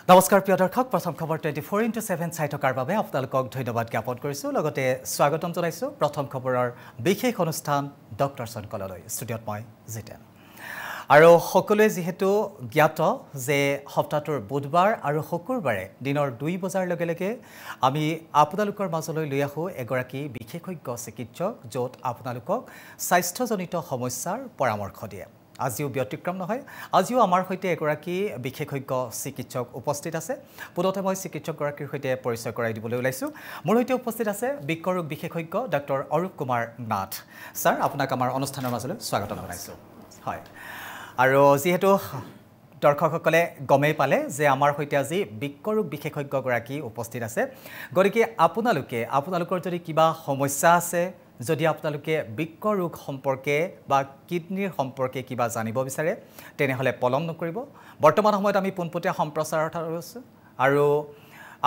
নমস্কাৰ প্ৰিয় দৰ্শক প্ৰথম খবৰ 24x7 চাই থকাৰ বাবে আপোনালোকক ধন্যবাদ জ্ঞাপন কৰিছোঁ লগতে স্বাগতম জনাইছোঁ প্ৰথম খবৰৰ বিশেষ অনুষ্ঠান ডক্টৰ চনকললৈ ষ্টুডিঅ'ত মই জিতেন আৰু সকলোৱে যেহেতু জ্ঞাত যে সপ্তাহটোৰ বুধবাৰ আৰু শুকুৰবাৰে দিনৰ 2 বজাৰ লগে লগে আমি আপোনালোকৰ মাজলৈ লৈ আহোঁ এগৰাকী বিশেষজ্ঞ চিকিৎসক য'ত আপোনালোকক স্বাস্থ্যজনিত সমস্যাৰ পৰামৰ্শ দিয়ে আজিও ব্যতিক্ৰম নহয় আজিও আমাৰ সৈতে এগৰাকী বিশেষজ্ঞ চিকিৎসক উপস্থিত আছে পুনতে মই চিকিৎসকগৰাকীৰ সৈতে পৰিচয় কৰাই দিবলৈ ওলাইছোঁ মোৰ সৈতে উপস্থিত আছে বিকৰোগ বিশেষজ্ঞ ডক্টৰ অৰূপ কুমাৰ নাথ স্যাৰ আপোনাক আমাৰ অনুষ্ঠানৰ মাজলৈ স্বাগতম জনাইছোঁ হয় আৰু যেহেতু দৰ্শকসকলে গমেই পালে যে আমাৰ সৈতে আজি বিকৰোগ বিশেষজ্ঞগৰাকী উপস্থিত আছে গতিকে আপোনালোকৰ যদি কিবা সমস্যা আছে যদি আপোনালোকে বৃক্ক ৰোগ সম্পৰ্কে বা কিডনিৰ সম্পৰ্কে কিবা জানিব বিচাৰে তেনেহলে পলম নকৰিব বৰ্তমান সময়ত আমি পোনপটীয়া সম্প্ৰচাৰত আছো আৰু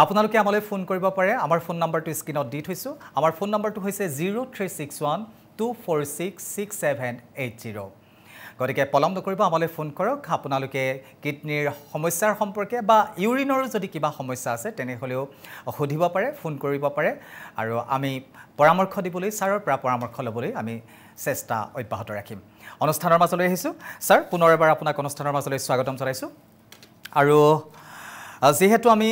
আপোনালোকে আমালৈ ফোন কৰিব পাৰে আমাৰ ফোন নম্বৰটো স্ক্ৰীনত দি থৈছো আমাৰ ফোন নম্বৰটো হৈছে 0361246670 গতিকে পলম নকৰিব আমালৈ ফোন কৰক আপোনালোকে কিডনিৰ সমস্যাৰ সম্পৰ্কে বা ইউৰিনৰো যদি কিবা সমস্যা আছে তেনেহলেও সুধিব পাৰে ফোন কৰিব পাৰে আৰু আমি পৰামৰ্শ দিবলৈ ছাৰৰ পৰা পৰামৰ্শ ল'বলৈ আমি চেষ্টা অব্যাহত ৰাখিম অনুষ্ঠানৰ মাজলৈ আহিছোঁ ছাৰ পুনৰ এবাৰ আপোনাক অনুষ্ঠানৰ মাজলৈ স্বাগতম জনাইছোঁ আৰু যেহেতু আমি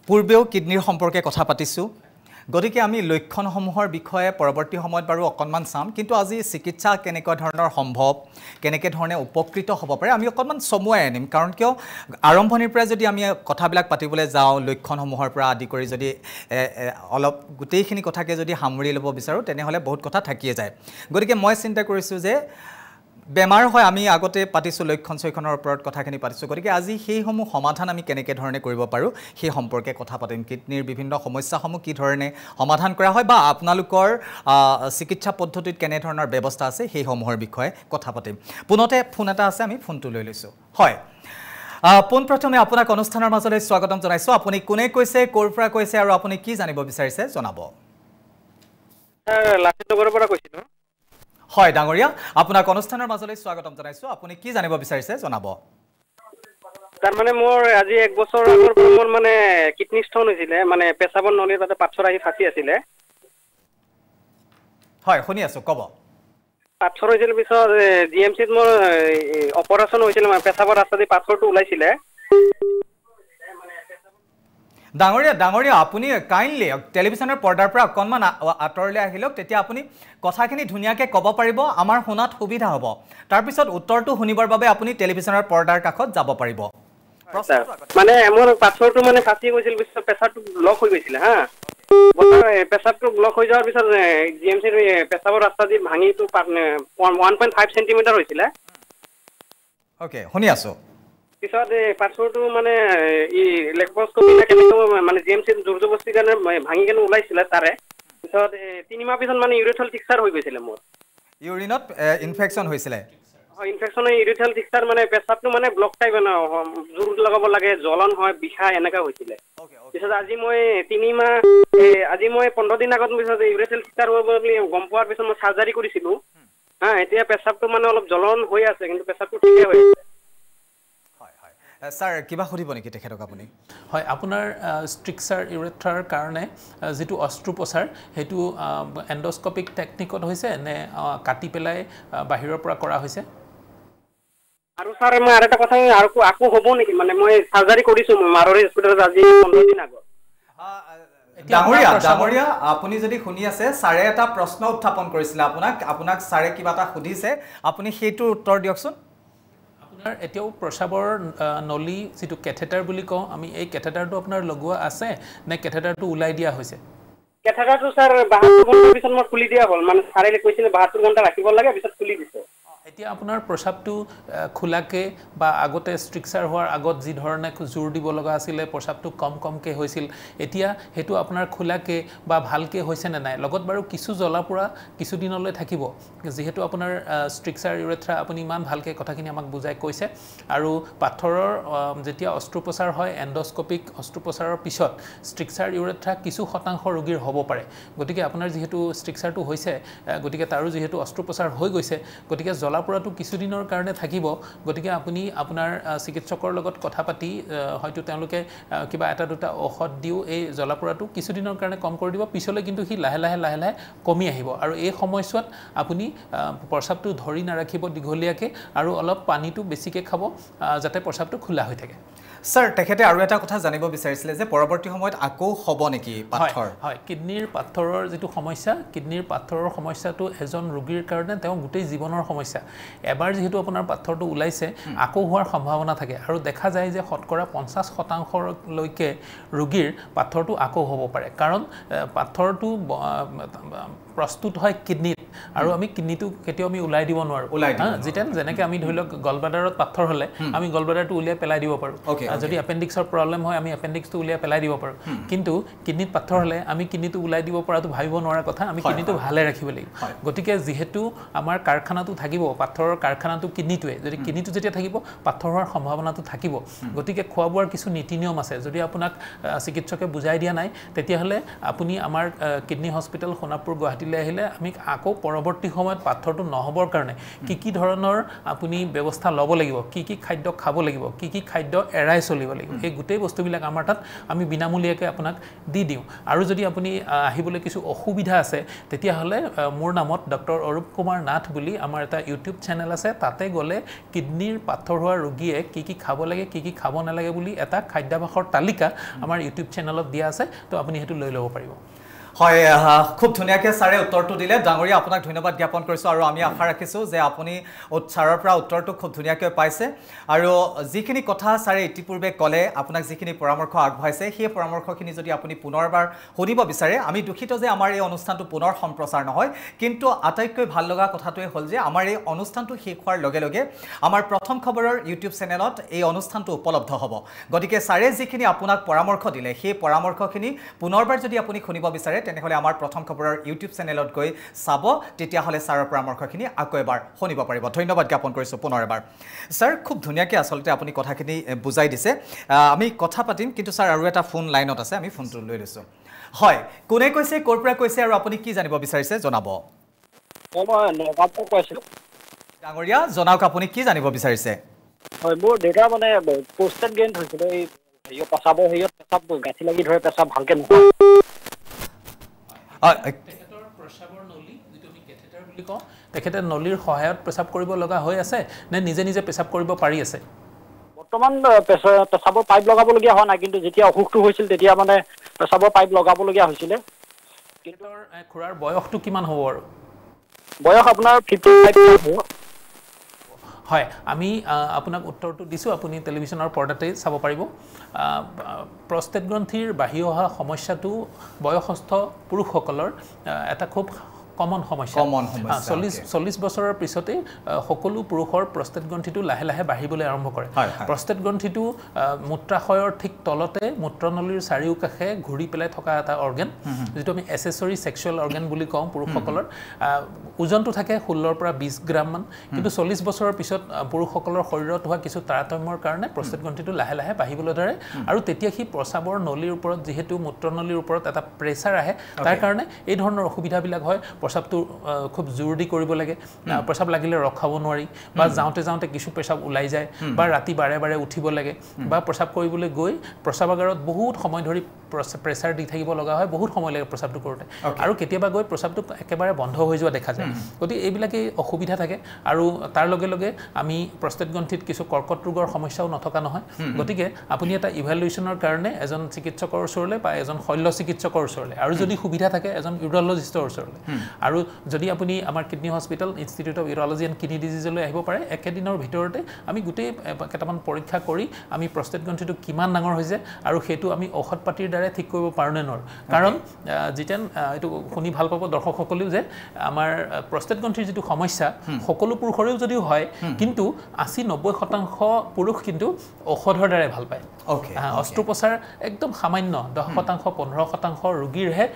পূৰ্বেও কিডনিৰ সম্পৰ্কে কথা পাতিছোঁ গতিকে আমি লক্ষণসমূহৰ বিষয়ে পৰৱৰ্তী সময়ত বাৰু অকণমান চাম কিন্তু আজি চিকিৎসা কেনেকুৱা ধৰণৰ সম্ভৱ কেনেকৈ ধৰণে উপকৃত হ'ব পাৰে আমি অকণমান চমুৱাই আনিম কাৰণ কিয় আৰম্ভণিৰ পৰা যদি আমি কথাবিলাক পাতিবলৈ যাওঁ লক্ষণসমূহৰ পৰা আদি কৰি যদি অলপ গোটেইখিনি কথাকে যদি সামৰি ল'ব বিচাৰোঁ তেনেহ'লে বহুত কথা থাকিয়ে যায় গতিকে মই চিন্তা কৰিছোঁ যে বেমাৰ হয় আমি আগতে পাতিছোঁ লক্ষণ চৈখনৰ ওপৰত কথাখিনি পাতিছোঁ গতিকে আজি সেইসমূহ সমাধান আমি কেনেকৈ ধৰণে কৰিব পাৰোঁ সেই সম্পৰ্কে কথা পাতিম কিডনিৰ বিভিন্ন সমস্যাসমূহ কি ধৰণে সমাধান কৰা হয় বা আপোনালোকৰ চিকিৎসা পদ্ধতিত কেনে ধৰণৰ ব্যৱস্থা আছে সেইসমূহৰ বিষয়ে কথা পাতিম পুনতে ফোন এটা আছে আমি ফোনটো লৈ লৈছোঁ হয় পোনপ্ৰথমে আপোনাক অনুষ্ঠানৰ মাজলৈ স্বাগতম জনাইছোঁ আপুনি কোনে কৈছে ক'ৰ পৰা কৈছে আৰু আপুনি কি জানিব বিচাৰিছে জনাব লাচিতনগৰৰ পৰা কৈছিলোঁ হয় ডাঙৰীয়া আপোনাক অনুষ্ঠানৰ মাজলৈ স্বাগতম জনাইছোঁ আপুনি কি জানিব বিচাৰিছে জনাব তাৰমানে মোৰ আজি 1 বছৰ আগৰ পৰা মোৰ মানে কিডনি ষ্টন হৈছিলে মানে পেচাবৰ নলীৰ তাতে পাথৰ আহি ফাঁচি আছিলে হয় শুনি আছোঁ ক'ব পাথৰ হৈছিল পিছত জিএমচিত মোৰ অপাৰেশ্যন হৈছিল মানে পেচাবৰ ৰাস্তা দি পাথৰটো ওলাইছিলে ডাঙৰীয়া আপুনি কাইণ্ডলি টেলিভিছনৰ পৰ্দাৰ পৰা অকণমান আঁতৰলৈ আহি লওক তেতিয়া আপুনি কথাখিনি ধুনীয়াকৈ ক'ব পাৰিব আমাৰ শুনাত সুবিধা হ'ব তাৰপিছত উত্তৰটো শুনিবৰ বাবে আপুনি টেলিভিছনৰ পৰ্দাৰ কাষত যাব পাৰিব মানে মোৰ পাথৰটো মানে ফাঁচি গৈছিল পিছত প্ৰেছাৰটো ব্লক হৈ গৈছিলে হা প্ৰেছাৰটো ব্লক হৈ যোৱাৰ পিছত জিএমচিৰ পেচাবৰ ৰাস্তা দি ভাঙিটো 1.5 চেণ্টিমিটাৰ হৈছিলে অ'কে শুনি আছোঁ পিছত পাথৰটো মানে লেপ্ৰস্কপি মানে জিএমচিৰ জোৰজবস্তিৰ কাৰণে ভাঙি কেনে ওলাইছিলে তাৰে পিছত 3 মাহ পিছত মানে ইউৰিথ্ৰেল টিক্সাৰ হৈ গৈছিলে মোৰ ইউৰিনত ইনফেকশ্যন হৈছিলে হয় ইনফেকশ্যন ইউৰিথ্ৰেল টিক্সাৰ মানে পেচাবটো মানে ব্লক টাইপ জোৰ লগাব লাগে জ্বলন হয় বিষাই এনেকা হৈছিলে পিছত আজি মই 15 দিন আগত পিছত ইউৰিথ্ৰেল টিক্সাৰ হ'ব বুলি গম পোৱাৰ পিছত মই চাৰ্জাৰী কৰিছিলোঁ হা এতিয়া পেচাবটো মানে অলপ জ্বলন হৈ আছে কিন্তু পেচাবটো ঠিকে হৈ আছে ছাৰ কিবা সুধিব নেকি তেখেতক আপুনি হয় আপোনাৰ ষ্ট্ৰিকচাৰ ইউৰেথ্ৰাৰ কাৰণে যেটো অস্ত্ৰোপচাৰ হেতু এন্ডোস্কোপিক টেকনিকত হৈছে নে কাটি পেলাই বাহিৰৰ পৰা কৰা হৈছে আৰু স্যাৰ মই আৰু এটা কথা আকৌ হ'ব নেকি মানে মই চাৰ্জাৰী কৰিছোঁ মাৰোৰী হস্পিটেলত আজি 15 দিন আগত ডাঙৰীয়া আপুনি যদি শুনি আছে ছাৰে এটা প্ৰশ্ন উত্থাপন কৰিছিলে আপোনাক ছাৰে কিবা এটা সুধিছে আপুনি সেইটো উত্তৰ দিয়কচোন আপোনাৰ এতিয়াও প্ৰসাৱৰ নলী যেটো কেথেটাৰ বুলি কওঁ আমি এই কেথেটাৰটো আপোনাৰ লগোৱা আছে নে কেথেটাৰটো উলাই দিয়া হৈছে কেথেটাৰটো স্যাৰ 72 ঘণ্টাৰ পিছত মই খুলি দিয়া হ'ল মানে ছাৰে কৈছিলে 72 ঘণ্টা ৰাখিব লাগে পিছত খুলি দিছে এতিয়া আপোনাৰ প্ৰসাৱটো খোলাকে বা আগতে ষ্ট্ৰিকচাৰ হোৱাৰ আগত যি ধৰণে জোৰ দিব লগা আছিলে প্ৰসাৱটো কমকে হৈছিল এতিয়া হেতু আপোনাৰ খোলাকে বা ভালকে হৈছে নে নাই লগত বাৰু কিছু জ্বলাপুৰা কিছু দিনলৈ থাকিব যেহেতু আপোনাৰ ষ্ট্ৰিকচাৰ ইউৰেথ্ৰা আপুনি ইমান ভালকে কথাখিনি আমাক বুজাই কৈছে আৰু পাথৰৰ যেতিয়া অস্ত্ৰোপচাৰ হয় এন্ডোস্কোপিক অস্ত্ৰোপচাৰৰ পিছত ষ্ট্ৰিকচাৰ ইউৰেথ্ৰা কিছু শতাংশ ৰোগীৰ হ'ব পাৰে গতিকে আপোনাৰ যেহেতু ষ্ট্ৰিকচাৰটো হৈছে গতিকে তাৰো যেহেতু অস্ত্ৰোপচাৰ হৈ গৈছে গতিকে জ্বলাপোৰাটো কিছুদিনৰ কাৰণে থাকিব গতিকে আপুনি আপোনাৰ চিকিৎসকৰ লগত কথা পাতি হয়তো তেওঁলোকে কিবা এটা দুটা ঔষধ দিও এই জ্বলাপোৰাটো কিছুদিনৰ কাৰণে কম কৰি দিব পিছলৈ কিন্তু সি লাহে লাহে কমি আহিব আৰু এই সময়ছোৱাত আপুনি প্ৰস্ৰাৱটো ধৰি নাৰাখিব দীঘলীয়াকৈ আৰু অলপ পানীটো বেছিকৈ খাব যাতে প্ৰস্ৰাৱটো খোলা হৈ থাকে স্যাৰ তেখেতে আৰু এটা কথা জানিব বিচাৰিছিলে যে পৰৱৰ্তী সময়ত আকৌ হ'ব নেকি পাথৰ হয় কিডনিৰ পাথৰৰ যেটো সমস্যা কিডনিৰ পাথৰৰ সমস্যাটো এজন ৰোগীৰ কাৰণে তেওঁ গোটেই জীৱনৰ সমস্যা এবাৰ যেহেতু আপোনাৰ পাথৰটো ওলাইছে আকৌ হোৱাৰ সম্ভাৱনা থাকে আৰু দেখা যায় যে শতকৰা 50% লৈকে ৰোগীৰ পাথৰটো আকৌ হ'ব পাৰে কাৰণ পাথৰটো প্ৰস্তুত হয় কিডনিত আৰু আমি কিডনিটো কেতিয়াও আমি উলাই দিব নোৱাৰো যেতেন যেনেকৈ আমি ধৰি লওক গলব্লাডাৰত পাথৰ হলে আমি গলব্লাডাৰটো উলিয়াই পেলাই দিব পাৰো যদি এপেণ্ডিক্সৰ প্ৰব্লেম হয় আমি এপেণ্ডিক্সটো উলিয়াই পেলাই দিব পাৰো কিন্তু কিডনিত পাথৰ হলে আমি কিডনিটো উলাই দিব পৰাটো ভাবিব নোৱাৰা কথা আমি কিডনিটো ভালে ৰাখিব লাগিব গতিকে যেহেতু আমাৰ কাৰখানাটো থাকিব পাথৰৰ কাৰখানাটো কিডনিটোৱে যদি কিডনিটো যেতিয়া থাকিব পাথৰ হোৱাৰ সম্ভাৱনাটো থাকিব গতিকে খোৱা বোৱাৰ কিছু নীতি নিয়ম আছে যদি আপোনাক চিকিৎসকে বুজাই দিয়া নাই তেতিয়াহলে আপুনি আমাৰ কিডনি হস্পিটেল সোণাপুৰ গুৱাহাটীলৈ আহিলে আমি আকৌ পৰৱৰ্তী সময়ত পাথৰটো নহবৰ কাৰণে কি ধৰণৰ আপুনি ব্যৱস্থা ল'ব লাগিব কি খাদ্য খাব লাগিব কি খাদ্য এৰাই চলিব লাগিব এই গোটেই বস্তুবিলাক আমাৰ তাত আমি বিনামূলীয়াকৈ আপোনাক দি দিওঁ আৰু যদি আপুনি আহিবলৈ কিছু অসুবিধা আছে তেতিয়াহ'লে মোৰ নামত ডক্টৰ অৰূপ কুমাৰ নাথ বুলি আমাৰ এটা ইউটিউব চেনেল আছে তাতে গ'লে কিডনিৰ পাথৰ হোৱা ৰোগীয়ে কি খাব লাগে কি খাব নালাগে বুলি এটা খাদ্যাভাসৰ তালিকা আমাৰ ইউটিউব চেনেলত দিয়া আছে তো আপুনি সেইটো লৈ ল'ব পাৰিব হয় খুব ধুনীয়াকৈ ছাৰে উত্তৰটো দিলে ডাঙৰীয়া আপোনাক ধন্যবাদ জ্ঞাপন কৰিছোঁ আৰু আমি আশা ৰাখিছোঁ যে আপুনি ছাৰৰ পৰা উত্তৰটো খুব ধুনীয়াকৈ পাইছে আৰু যিখিনি কথা ছাৰে ইতিপূৰ্বে ক'লে আপোনাক যিখিনি পৰামৰ্শ আগবঢ়াইছে সেই পৰামৰ্শখিনি যদি আপুনি পুনৰবাৰ শুনিব বিচাৰে আমি দুখিত যে আমাৰ এই অনুষ্ঠানটো পুনৰ সম্প্ৰচাৰ নহয় কিন্তু আটাইতকৈ ভাল লগা কথাটোৱে হ'ল যে আমাৰ এই অনুষ্ঠানটো শেষ হোৱাৰ লগে লগে আমাৰ প্ৰথম খবৰৰ ইউটিউব চেনেলত এই অনুষ্ঠানটো উপলব্ধ হ'ব গতিকে ছাৰে যিখিনি আপোনাক পৰামৰ্শ দিলে সেই পৰামৰ্শখিনি পুনৰবাৰ যদি আপুনি শুনিব বিচাৰে তেনেহলে আমাৰ প্ৰথম খবৰৰ ইউটিউব চেনেলত গৈ চাব তেতিয়াহলে ছাৰৰ পৰামৰ্শখিনি আকৌ এবাৰ শুনিব পাৰিব ধন্যবাদ জ্ঞাপন কৰিছোঁ পুনৰ এবাৰ ছাৰ খুব ধুনীয়াকৈ আচলতে আপুনি কথাখিনি বুজাই দিছে আমি কথা পাতিম কিন্তু ছাৰ আৰু এটা ফোন লাইনত আছে আমি ফোনটো লৈ লৈছোঁ হয় কোনে কৈছে ক'ৰ পৰা কৈছে আৰু আপুনি কি জানিব বিচাৰিছে জনাব ডাঙৰীয়া জনাওক আপুনি কি জানিব বিচাৰিছে হয় মোৰ দেউতা মানে পোষ্টেড গ্ৰেইন হৈছিলে এই পেচাবৰ হেৰিয়ত পেচাব গাঁঠি লাগি ধৰে পেচাব ভালকৈ নহয় তেখেতৰ প্ৰস্ৰাৱৰ নলী যিটো আমি কেথেটাৰ বুলি কওঁ তেখেতে নলীৰ সহায়ত পেচাব কৰিব লগা হৈ আছে নে নিজে পেচাব কৰিব পাৰি আছে বৰ্তমান পেচাবৰ পাইপ লগাবলগীয়া হোৱা নাই কিন্তু যেতিয়া অসুখটো হৈছিল তেতিয়া মানে পেচাবৰ পাইপ লগাবলগীয়া হৈছিলে কিন্তু খুৰাৰ বয়সটো কিমান হ'ব আৰু বয়স আপোনাৰ 55 হ'ব হয় আমি আপোনাক উত্তৰটো দিছোঁ আপুনি টেলিভিছনৰ পৰ্দাতে চাব পাৰিব প্ৰস্টেট গ্ৰন্থিৰ বাঢ়ি অহা সমস্যাটো বয়সস্থ পুৰুষসকলৰ এটা খুব কমন সমস্যা 40 বছৰৰ পিছতে সকলো পুৰুষৰ প্ৰস্টেট গ্ৰন্থিটো লাহে লাহে বাঢ়িবলৈ আৰম্ভ কৰে প্ৰস্টেট গ্ৰন্থিটো মূত্ৰাশয়ৰ ঠিক তলতে মূত্ৰনলীৰ চাৰিওকাষে ঘূৰি পেলাই থকা এটা অৰ্গেন যিটো আমি এচেছৰি সেক্সুৱেল অৰ্গেন বুলি কওঁ পুৰুষসকলৰ ওজনটো থাকে 16 পৰা 20 গ্ৰাম মান কিন্তু 40 বছৰৰ পিছত পুৰুষসকলৰ শৰীৰত হোৱা কিছু তাৰতম্যৰ কাৰণে প্ৰস্টেট গ্ৰন্থিটো লাহে লাহে বাঢ়িবলৈ ধৰে আৰু তেতিয়া সি প্ৰস্ৰাৱৰ নলীৰ ওপৰত যেহেতু মূত্ৰনলীৰ ওপৰত এটা প্ৰেছাৰ আহে তাৰ কাৰণে এই ধৰণৰ অসুবিধাবিলাক হয় প্ৰস্ৰাৱটো খুব জোৰ দি কৰিব লাগে প্ৰস্ৰাৱ লাগিলে ৰখাব নোৱাৰি বা যাওঁতে কিছু প্ৰস্ৰাৱ ওলাই যায় বা ৰাতি বাৰে উঠিব লাগে বা প্ৰস্ৰাৱ কৰিবলৈ গৈ প্ৰস্ৰাৱাগাৰত বহুত সময় ধৰি প্ৰেছাৰ দি থাকিব লগা হয় বহুত সময় লাগে প্ৰস্ৰাৱটো কৰোঁতে আৰু কেতিয়াবা গৈ প্ৰস্ৰাৱটো একেবাৰে বন্ধ হৈ যোৱা দেখা যায় গতিকে এইবিলাকেই অসুবিধা থাকে আৰু তাৰ লগে লগে আমি প্ৰস্টেট গ্ৰন্থিত কিছু কৰ্কট ৰোগৰ সমস্যাও নথকা নহয় গতিকে আপুনি এটা ইভ্যালুৱেশ্যনৰ কাৰণে এজন চিকিৎসকৰ ওচৰলৈ বা এজন শল্য চিকিৎসকৰ ওচৰলৈ আৰু যদি সুবিধা থাকে এজন ইউৰলজিষ্টৰ ওচৰলৈ আৰু যদি আপুনি আমাৰ kidney hospital institute of urology and kidney ডিজিজলৈ আহিব পাৰে একেদিনৰ ভিতৰতে আমি গোটেই কেইটামান পৰীক্ষা কৰি আমি প্ৰস্টেট গ্ৰন্থিটো কিমান ডাঙৰ হৈছে আৰু সেইটো আমি ঔষধ পাতিৰ দ্বাৰা ঠিক কৰিব পাৰোঁ নে নোৱাৰোঁ কাৰণ যেতিয়া এইটো শুনি ভাল পাব দৰ্শকসকলেও যে আমাৰ প্ৰস্টেট গ্ৰন্থিৰ যিটো সমস্যা সকলো পুৰুষৰেও যদিও হয় কিন্তু 80-90% পুৰুষ কিন্তু ঔষধৰ দ্বাৰাই ভাল পায় অস্ত্ৰোপচাৰ একদম সামান্য 10% 15% ৰোগীৰহে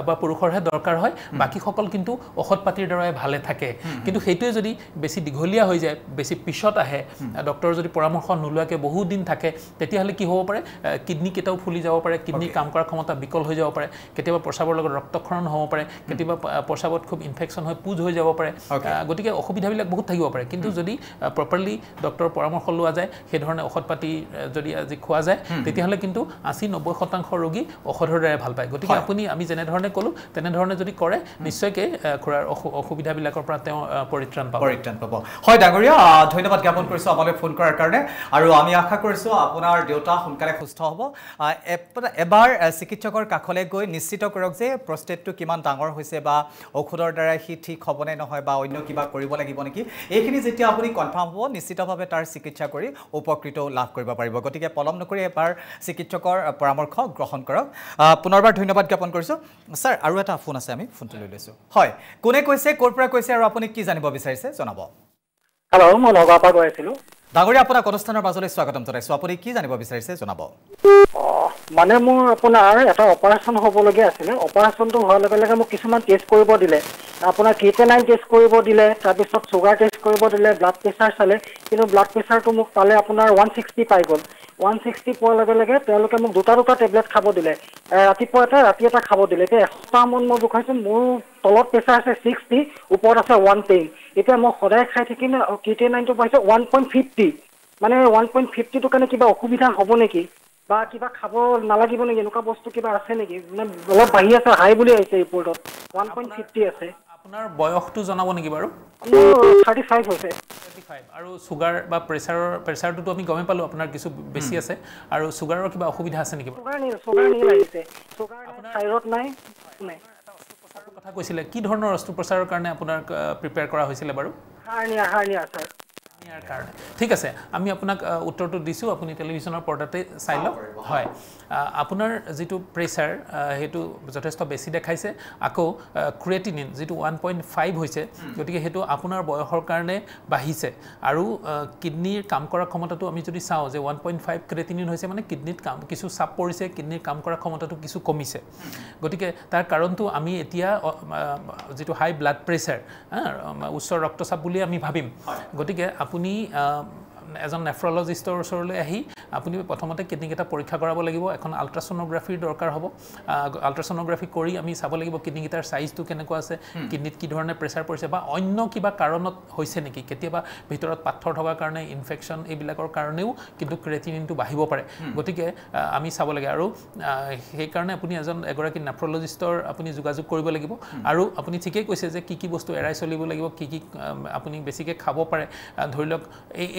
বা পুৰুষৰহে দৰকাৰ হয় বাকীসকল কিন্তু ঔষধ পাতিৰ দ্বাৰাই ভালে থাকে কিন্তু সেইটোৱে যদি বেছি দীঘলীয়া হৈ যায় বেছি পিছত আহে ডক্টৰৰ যদি পৰামৰ্শ নোলোৱাকৈ বহুত দিন থাকে তেতিয়াহ'লে কি হ'ব পাৰে কিডনি কেইটাও ফুলি যাব পাৰে কিডনি কাম কৰাৰ ক্ষমতা বিকল হৈ যাব পাৰে কেতিয়াবা প্ৰস্ৰাৱৰ লগত ৰক্তক্ষৰণ হ'ব পাৰে কেতিয়াবা প্ৰস্ৰাৱত খুব ইনফেকশ্যন হৈ পুজ হৈ যাব পাৰে গতিকে অসুবিধাবিলাক বহুত থাকিব পাৰে কিন্তু যদি প্ৰপাৰলি ডক্টৰৰ পৰামৰ্শ লোৱা যায় সেই ধৰণে ঔষধ পাতি যদি আজি খোৱা যায় তেতিয়াহ'লে কিন্তু 80-90% ৰোগী ঔষধৰ দ্বাৰা ভাল পায় গতিকে আপুনি আমি যেনে ধৰণে ক'লো তেনে ধৰণে যদি কৰে নিশ্চয়কৈ খুৰাৰ অসুবিধাবিলাকৰ পৰা তেওঁ পৰিত্ৰাণ পাব হয় ডাঙৰীয়া ধন্যবাদ জ্ঞাপন কৰিছোঁ আমালৈ ফোন কৰাৰ কাৰণে আৰু আমি আশা কৰিছোঁ আপোনাৰ দেউতা সোনকালে সুস্থ হ'ব এবাৰ চিকিৎসকৰ কাষলৈ গৈ নিশ্চিত কৰক যে প্ৰষ্টেটটো কিমান ডাঙৰ হৈছে বা ঔষধৰ দ্বাৰা সি ঠিক হ'বনে নহয় বা অন্য কিবা কৰিব লাগিব নেকি এইখিনি যেতিয়া আপুনি কনফাৰ্ম হ'ব নিশ্চিতভাৱে তাৰ চিকিৎসা কৰি উপকৃত লাভ কৰিব পাৰিব গতিকে পলম নকৰি এবাৰ চিকিৎসকৰ পৰামৰ্শ গ্ৰহণ কৰক পুনৰবাৰ ধন্যবাদ জ্ঞাপন কৰিছোঁ ছাৰ আৰু এটা ফোন আছে আমি ফোনটো লৈ লৈছোঁ হয় কোনে কৈছে ক'ৰ পৰা কৈছে আৰু আপুনি কি জানিব বিচাৰিছে জনাব হেল্ল' মই নগাঁৱৰ পৰা কৈ আছিলোঁ ডাঙৰীয়া আপোনাক অনুষ্ঠানৰ মাজলৈ স্বাগতম জনাইছোঁ আপুনি কি জানিব বিচাৰিছে জনাব মানে মোৰ আপোনাৰ এটা অপাৰেশ্যন হ'বলগীয়া আছিলে অপাৰেশ্যনটো হোৱাৰ লগে লগে মোক কিছুমান টেষ্ট কৰিব দিলে আপোনাৰ ক্ৰিয়েটিনাইন টেষ্ট কৰিব দিলে তাৰপিছত চুগাৰ টেষ্ট কৰিব দিলে ব্লাড প্ৰেছাৰ চালে কিন্তু ব্লাড প্ৰেছাৰটো মোক পালে আপোনাৰ 160 পাই গ'ল 160 পোৱাৰ লগে লগে তেওঁলোকে মোক দুটা টেবলেট খাব দিলে ৰাতিপুৱা এটা ৰাতি এটা খাব দিলে এতিয়া এসপ্তাহমান মই জোখাইছোঁ মোৰ তলত প্ৰেছাৰ আছে 60 ওপৰত আছে 110 এতিয়া মই সদায় খাই থাকিম ক্ৰিয়েটিনাইনটো পাইছোঁ 1.50 মানে 1.50টো কাৰণে কিবা অসুবিধা হ'ব নেকি বা কিবা খাব নালাগিব নেকি এনেকুৱা বস্তু কিবা আছে নেকি মানে অলপ বাঢ়ি আছে হাই বুলি আহিছে ৰিপৰ্টত 1.50 আছে আপোনাৰ বয়সটো জনাব নেকি বাৰু 35 হৈছে 35 আৰু চুগাৰ বা প্ৰেছাৰটো আমি গমে পালোঁ আপোনাৰ কিছু বেছি আছে আৰু চুগাৰৰ কিবা অসুবিধা আছে নেকি চুগাৰ নি লাগিছে চুগাৰ থাইৰয়ড নাই কথা কৈছিলে কি ধৰণৰ অস্ত্ৰোপচাৰৰ কাৰণে আপোনাক প্ৰিপেয়াৰ কৰা হৈছিলে বাৰু হাৰ্নিয়া স্যাৰ কাৰণে ঠিক আছে আমি আপোনাক উত্তৰটো দিছোঁ আপুনি টেলিভিশ্যনৰ পৰ্দাতে চাই লওক হয় আপোনাৰ যিটো প্ৰেছাৰ সেইটো যথেষ্ট বেছি দেখাইছে আকৌ ক্ৰিয়েটিনিন যিটো 1.5 হৈছে গতিকে সেইটো আপোনাৰ বয়সৰ কাৰণে বাঢ়িছে আৰু কিডনিৰ কাম কৰা ক্ষমতাটো আমি যদি চাওঁ যে 1.5 ক্ৰিয়েটিনিন হৈছে মানে কিডনিত কিছু চাপ পৰিছে কিডনিৰ কাম কৰা ক্ষমতাটো কিছু কমিছে গতিকে তাৰ কাৰণটো আমি এতিয়া যিটো হাই ব্লাড প্ৰেছাৰ উচ্চ ৰক্তচাপ বুলি আমি ভাবিম গতিকে আপুনি এজন নেফ্ৰলজিষ্টৰ ওচৰলৈ আহি আপুনি প্ৰথমতে কিডনিকেইটা পৰীক্ষা কৰাব লাগিব এখন আল্ট্ৰাছ'ন'গ্ৰাফিৰ দৰকাৰ হ'ব আল্ট্ৰাছ'ন'গ্ৰাফি কৰি আমি চাব লাগিব কিডনিকেইটাৰ চাইজটো কেনেকুৱা আছে কিডনিত কি ধৰণে প্ৰেছাৰ পৰিছে বা অন্য কিবা কাৰণত হৈছে নেকি কেতিয়াবা ভিতৰত পাথৰ থকাৰ কাৰণে ইনফেকশ্যন এইবিলাকৰ কাৰণেও কিন্তু ক্ৰিয়েটিনিনটো বাঢ়িব পাৰে গতিকে আমি চাব লাগে আৰু সেইকাৰণে আপুনি এগৰাকী নেফ্ৰলজিষ্টৰ আপুনি যোগাযোগ কৰিব লাগিব আৰু আপুনি ঠিকেই কৈছে যে কি বস্তু এৰাই চলিব লাগিব কি আপুনি বেছিকৈ খাব পাৰে ধৰি লওক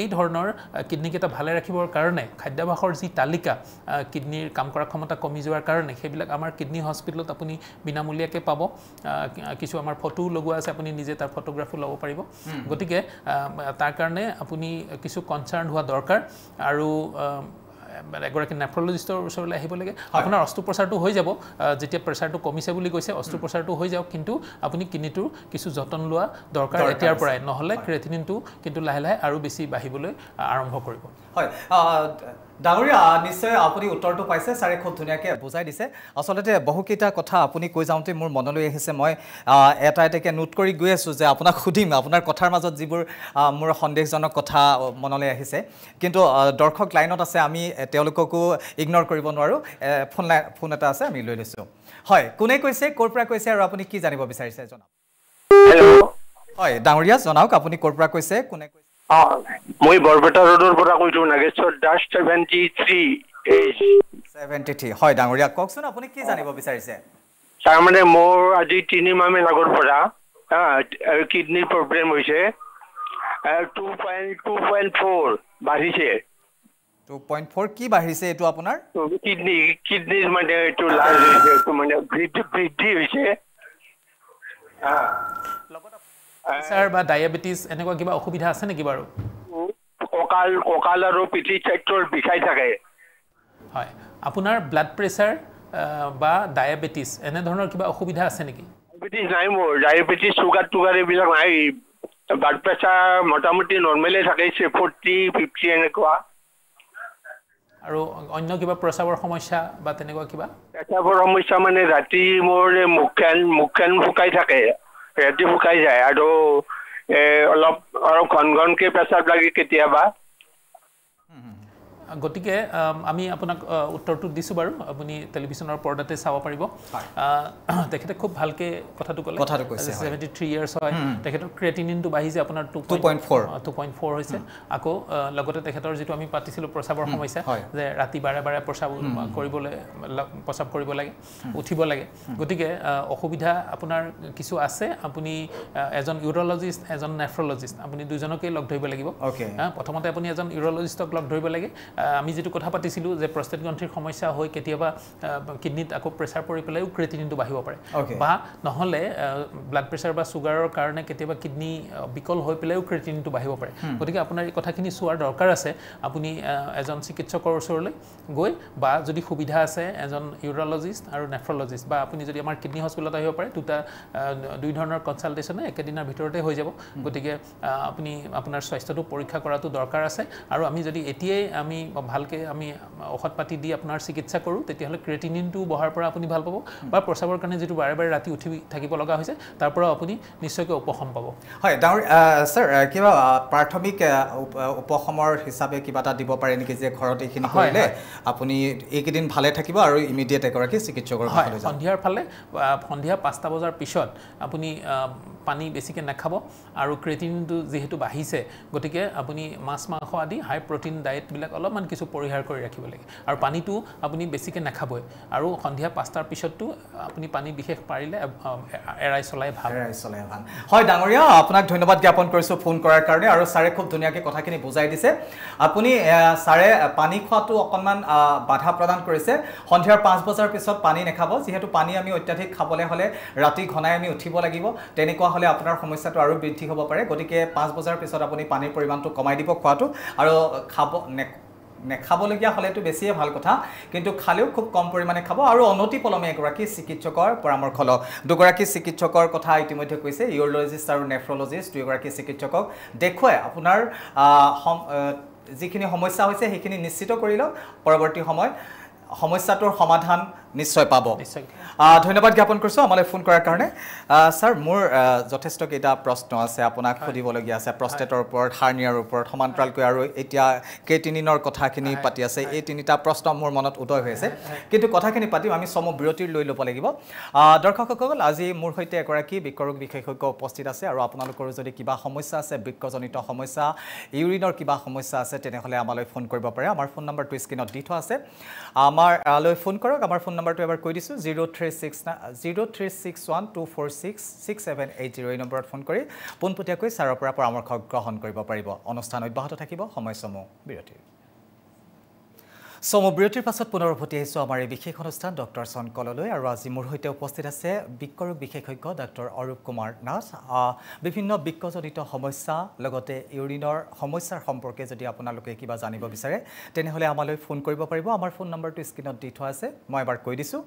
এই ধৰণৰ কিডনিকেইটা ভালে ৰাখিবৰ কাৰণে খাদ্যাভাসৰ যি তালিকা কিডনিৰ কাম কৰা ক্ষমতা কমি যোৱাৰ কাৰণে সেইবিলাক আমাৰ কিডনি হস্পিটেলত আপুনি বিনামূলীয়াকৈ পাব কিছু আমাৰ ফটো লগোৱা আছে আপুনি নিজে তাৰ ফটোগ্ৰাফো ল'ব পাৰিব গতিকে তাৰ কাৰণে আপুনি কিছু কনচাৰ্ণ হোৱা দৰকাৰ আৰু এগৰাকী নেফ্ৰলজিষ্টৰ ওচৰলৈ আহিব লাগে আপোনাৰ অস্ত্ৰোপচাৰটো হৈ যাব যেতিয়া প্ৰেছাৰটো কমিছে বুলি কৈছে অস্ত্ৰোপচাৰটো হৈ যাওক কিন্তু আপুনি কিডনিটোৰ কিছু যতন লোৱা দৰকাৰ এতিয়াৰ পৰাই নহ'লে ক্ৰিয়েটিনিনটো কিন্তু লাহে লাহে আৰু বেছি বাঢ়িবলৈ আৰম্ভ কৰিব হয় ডাঙৰীয়া নিশ্চয় আপুনি উত্তৰটো পাইছে ছাৰে খুব ধুনীয়াকৈ বুজাই দিছে আচলতে বহুকেইটা কথা আপুনি কৈ যাওঁতে মোৰ মনলৈ আহিছে মই এটা এটাকৈ নোট কৰি গৈ আছোঁ যে আপোনাক সুধিম আপোনাৰ কথাৰ মাজত যিবোৰ মোৰ সন্দেহজনক কথা মনলৈ আহিছে কিন্তু দৰ্শক লাইনত আছে আমি তেওঁলোককো ইগন'ৰ কৰিব নোৱাৰোঁ ফোন এটা আছে আমি লৈ লৈছোঁ হয় কোনে কৈছে ক'ৰ পৰা কৈছে আৰু আপুনি কি জানিব বিচাৰিছে জনাওক হয় ডাঙৰীয়া জনাওক আপুনি ক'ৰ পৰা কৈছে কোনে কৈছে মই বৰপেটা ৰোডৰ পৰা কৈছোঁ নাগেশ্বৰ দাস 73 হয় ডাঙৰীয়া কওকচোন আপুনি কি জানিব বিচাৰিছে তাৰমানে মোৰ আজি 3 মাহমান আগৰ পৰা কিডনিৰ প্ৰব্লেম হৈছে 2.4 বাঢ়িছে 2.4 কি বাঢ়িছে এইটো আপোনাৰ কিডনিৰ মানে এইটো লাৰ্জ হৈছে এইটো মানে বৃদ্ধি হৈছে প্ৰেছাৰ বা ডায়েবেটিছ এনেকুৱা কিবা অসুবিধা আছে নেকি বাৰু কঁকাল আৰু পিঠি চাইডৰ বিষাই থাকে হয় আপোনাৰ ব্লাড প্ৰেছাৰ বা ডায়েবেটিছ এনেধৰণৰ কিবা অসুবিধা আছে নেকি ডায়েবেটিছ নাই মোৰ ডায়েবেটিছ চুগাৰ এইবিলাক নাই ব্লাড প্ৰেছাৰ মোটামুটি নৰ্মেলে থাকে 40-50 এনেকুৱা আৰু অন্য কিবা প্ৰস্ৰাৱৰ সমস্যা বা তেনেকুৱা কিবা প্ৰস্ৰাৱৰ সমস্যা মানে ৰাতি মোৰ মুখখন শুকাই থাকে ৰাতি শুকাই যায় আৰু অলপ ঘনকৈ পেচাব লাগে কেতিয়াবা গতিকে আমি আপোনাক উত্তৰটো দিছোঁ বাৰু আপুনি টেলিভিছনৰ পৰ্দাতে চাব পাৰিব তেখেতে খুব ভালকে কথাটো ক'লে 73 ইয়াৰ্ছ হয় তেখেতৰ ক্ৰিয়েটিনিনটো বাঢ়িছে আপোনাৰ 2.4 হৈছে আকৌ লগতে তেখেতৰ যেটো আমি পাতিছিলোঁ প্ৰস্ৰাৱৰ সমস্যা যে ৰাতি বাৰে বাৰে প্ৰস্ৰাৱ কৰিব লাগে উঠিব লাগে গতিকে অসুবিধা আপোনাৰ কিছু আছে আপুনি এজন ইউৰলজিষ্ট এজন নেফ্ৰলজিষ্ট আপুনি দুজনকে লগ ধৰিব লাগিব প্ৰথমতে আপুনি এজন ইউৰলজিষ্টক লগ ধৰিব লাগে আমি যেটো কথা পাতিছিলোঁ যে প্ৰস্টেট গ্ৰন্থিৰ সমস্যা হৈ কেতিয়াবা কিডনিত আকৌ প্ৰেছাৰ পৰি পেলাইও ক্ৰিয়েটিনিনটো বাঢ়িব পাৰে বা নহলে ব্লাড প্ৰেছাৰ বা সুগাৰৰ কাৰণে কেতিয়াবা কিডনি বিকল হৈ পেলাইও ক্ৰিয়েটিনিনটো বাঢ়িব পাৰে গতিকে আপোনাৰ এই কথাখিনি চোৱাৰ দৰকাৰ আছে আপুনি এজন চিকিৎসকৰ ওচৰলৈ গৈ বা যদি সুবিধা আছে এজন ইউৰলজিষ্ট আৰু নেফ্ৰলজিষ্ট বা আপুনি যদি আমাৰ কিডনি হস্পিটেলত আহিব পাৰে দুই ধৰণৰ কনসালটেশন একেদিনৰ ভিতৰতে হৈ যাব গতিকে আপুনি আপোনাৰ স্বাস্থ্যটো পৰীক্ষা কৰাটো দৰকাৰ আছে আৰু আমি যদি এতিয়াই আমি ভালকে আমি ঔষধ পাতি দি আপোনাৰ চিকিৎসা কৰো তেতিয়াহলে ক্ৰিয়েটিনিনটো বহাৰ পৰা আপুনি ভাল পাব বা প্ৰস্ৰাৱৰ কাৰণে যেটো বাৰে বাৰে ৰাতি উঠি থাকিব লগা হৈছে তাৰ পৰা আপুনি নিশ্চয়কৈ উপশম পাব হয় ডাঙৰ স্যাৰ কিবা প্ৰাথমিক উপশমৰ হিচাপে কিবা এটা দিব পাৰে নেকি যে ঘৰত এইখিনি কৰিলে আপুনি এইকেদিন ভালে থাকিব আৰু ইমিডিয়েট এগৰাকী চিকিৎসকৰ কাষলৈ যাব সন্ধিয়াৰ ফালে সন্ধিয়া 5টা বজাৰ পিছত আপুনি পানী বেছিকে নাখাব আৰু ক্ৰিয়েটিনিনটো যেহেতু বাঢ়িছে গতিকে আপুনি মাছ মাংস আদি হাই প্ৰটিন ডায়েট বিলাক অলপমান কিছু পৰিহাৰ কৰি ৰাখিব লাগে আৰু পানীটো আপুনি বেছিকে নাখাবই আৰু সন্ধিয়া 5টাৰ পিছতটো আপুনি পানী বিশেষ পাৰিলে এৰাই চলাই ভাল হয় ডাঙৰীয়া আপোনাক ধন্যবাদ জ্ঞাপন কৰিছো ফোন কৰাৰ কাৰণে আৰু সাৰে খুব ধুনীয়াকৈ কথাখিনি বুজাই দিছে আপুনি সাৰে পানী খোৱাটো অকনমান বাধা প্ৰদান কৰিছে সন্ধিয়াৰ 5 বজাৰ পিছত পানী নাখাব যেহেতু পানী আমি অত্যাধিক খাবলৈ হলে ৰাতি ঘনাই আমি উঠিব লাগিব তেনেকুৱা হলে আপোনাৰ সমস্যাটো আৰু বৃদ্ধি হ'ব পাৰে গতিকে 5 বজাৰ পিছত আপুনি পানীৰ পৰিমাণটো কমাই দিব খোৱাটো আৰু খাব নেখাবলগীয়া হলেতো বেছিয়ে ভাল কথা কিন্তু খালেও খুব কম পৰিমাণে খাব আৰু অনতি পলমে এগৰাকী চিকিৎসকৰ পৰামৰ্শ লওক দুগৰাকী চিকিৎসকৰ কথা ইতিমধ্যে কৈছে ইউৰলজিষ্ট আৰু নেফ্ৰলজিষ্ট দুগৰাকী চিকিৎসকক দেখুৱাই আপোনাৰ যিখিনি সমস্যা হৈছে সেইখিনি নিশ্চিত কৰি লওক পৰৱৰ্তী সমস্যাটোৰ সমাধান নিশ্চয় পাব ধন্যবাদ জ্ঞাপন কৰিছো আমালৈ ফোন কৰাৰ কাৰণে স্যাৰ মোৰ যথেষ্ট কেইটা প্ৰশ্ন আছে আপোনাক সুধিবলগীয়া আছে প্ৰস্টেটৰ ওপৰত হাৰ্নিয়াৰ ওপৰত সমান্তৰালকৈ আৰু এতিয়া ক্ৰিয়েটিনিনৰ কথাখিনি পাতি আছে এই তিনিটা প্ৰশ্ন মোৰ মনত উদয় হৈ আছে কিন্তু কথাখিনি পাতিম আমি সম বিৰতিৰ লৈ ল'ব লাগিব দৰ্শকসকল আজি মোৰ সৈতে এগৰাকী বৃক্কৰোগ বিশেষজ্ঞ উপস্থিত আছে আৰু আপোনালোকৰ যদি কিবা সমস্যা আছে বৃক্কজনিত সমস্যা ইউৰিনৰ কিবা সমস্যা আছে তেনেহলে আমালৈ ফোন কৰিব পাৰে আমাৰ ফোন নম্বৰটো স্ক্ৰীনত দি থোৱা আছে আমাৰ লৈ ফোন কৰক আমাৰ ফোন নম্বৰটো এবাৰ কৈ দিছো 0361246678 এই নম্বৰত ফোন কৰি পোনপটীয়াকৈ ছাৰৰ পৰা পৰামৰ্শ গ্ৰহণ কৰিব পাৰিব অনুষ্ঠান অব্যাহত থাকিব সময়সমূহ বিৰতিৰ সমবিৰতিৰ পাছত পুনৰ উভতি আহিছো আমাৰ এই বিশেষ অনুষ্ঠান ডক্টৰ চনকললৈ আৰু আজি মোৰ সৈতে উপস্থিত আছে বৃক্কৰোগ বিশেষজ্ঞ ডক্টৰ অৰূপ কুমাৰ নাথ বিভিন্ন বৃক্কজনিত সমস্যা লগতে ইউৰিনৰ সমস্যাৰ সম্পৰ্কে যদি আপোনালোকে কিবা জানিব বিচাৰে তেনেহলে আমালৈ ফোন কৰিব পাৰিব আমাৰ ফোন নম্বৰটো স্ক্ৰীনত দি থোৱা আছে মই এবাৰ কৈ দিছো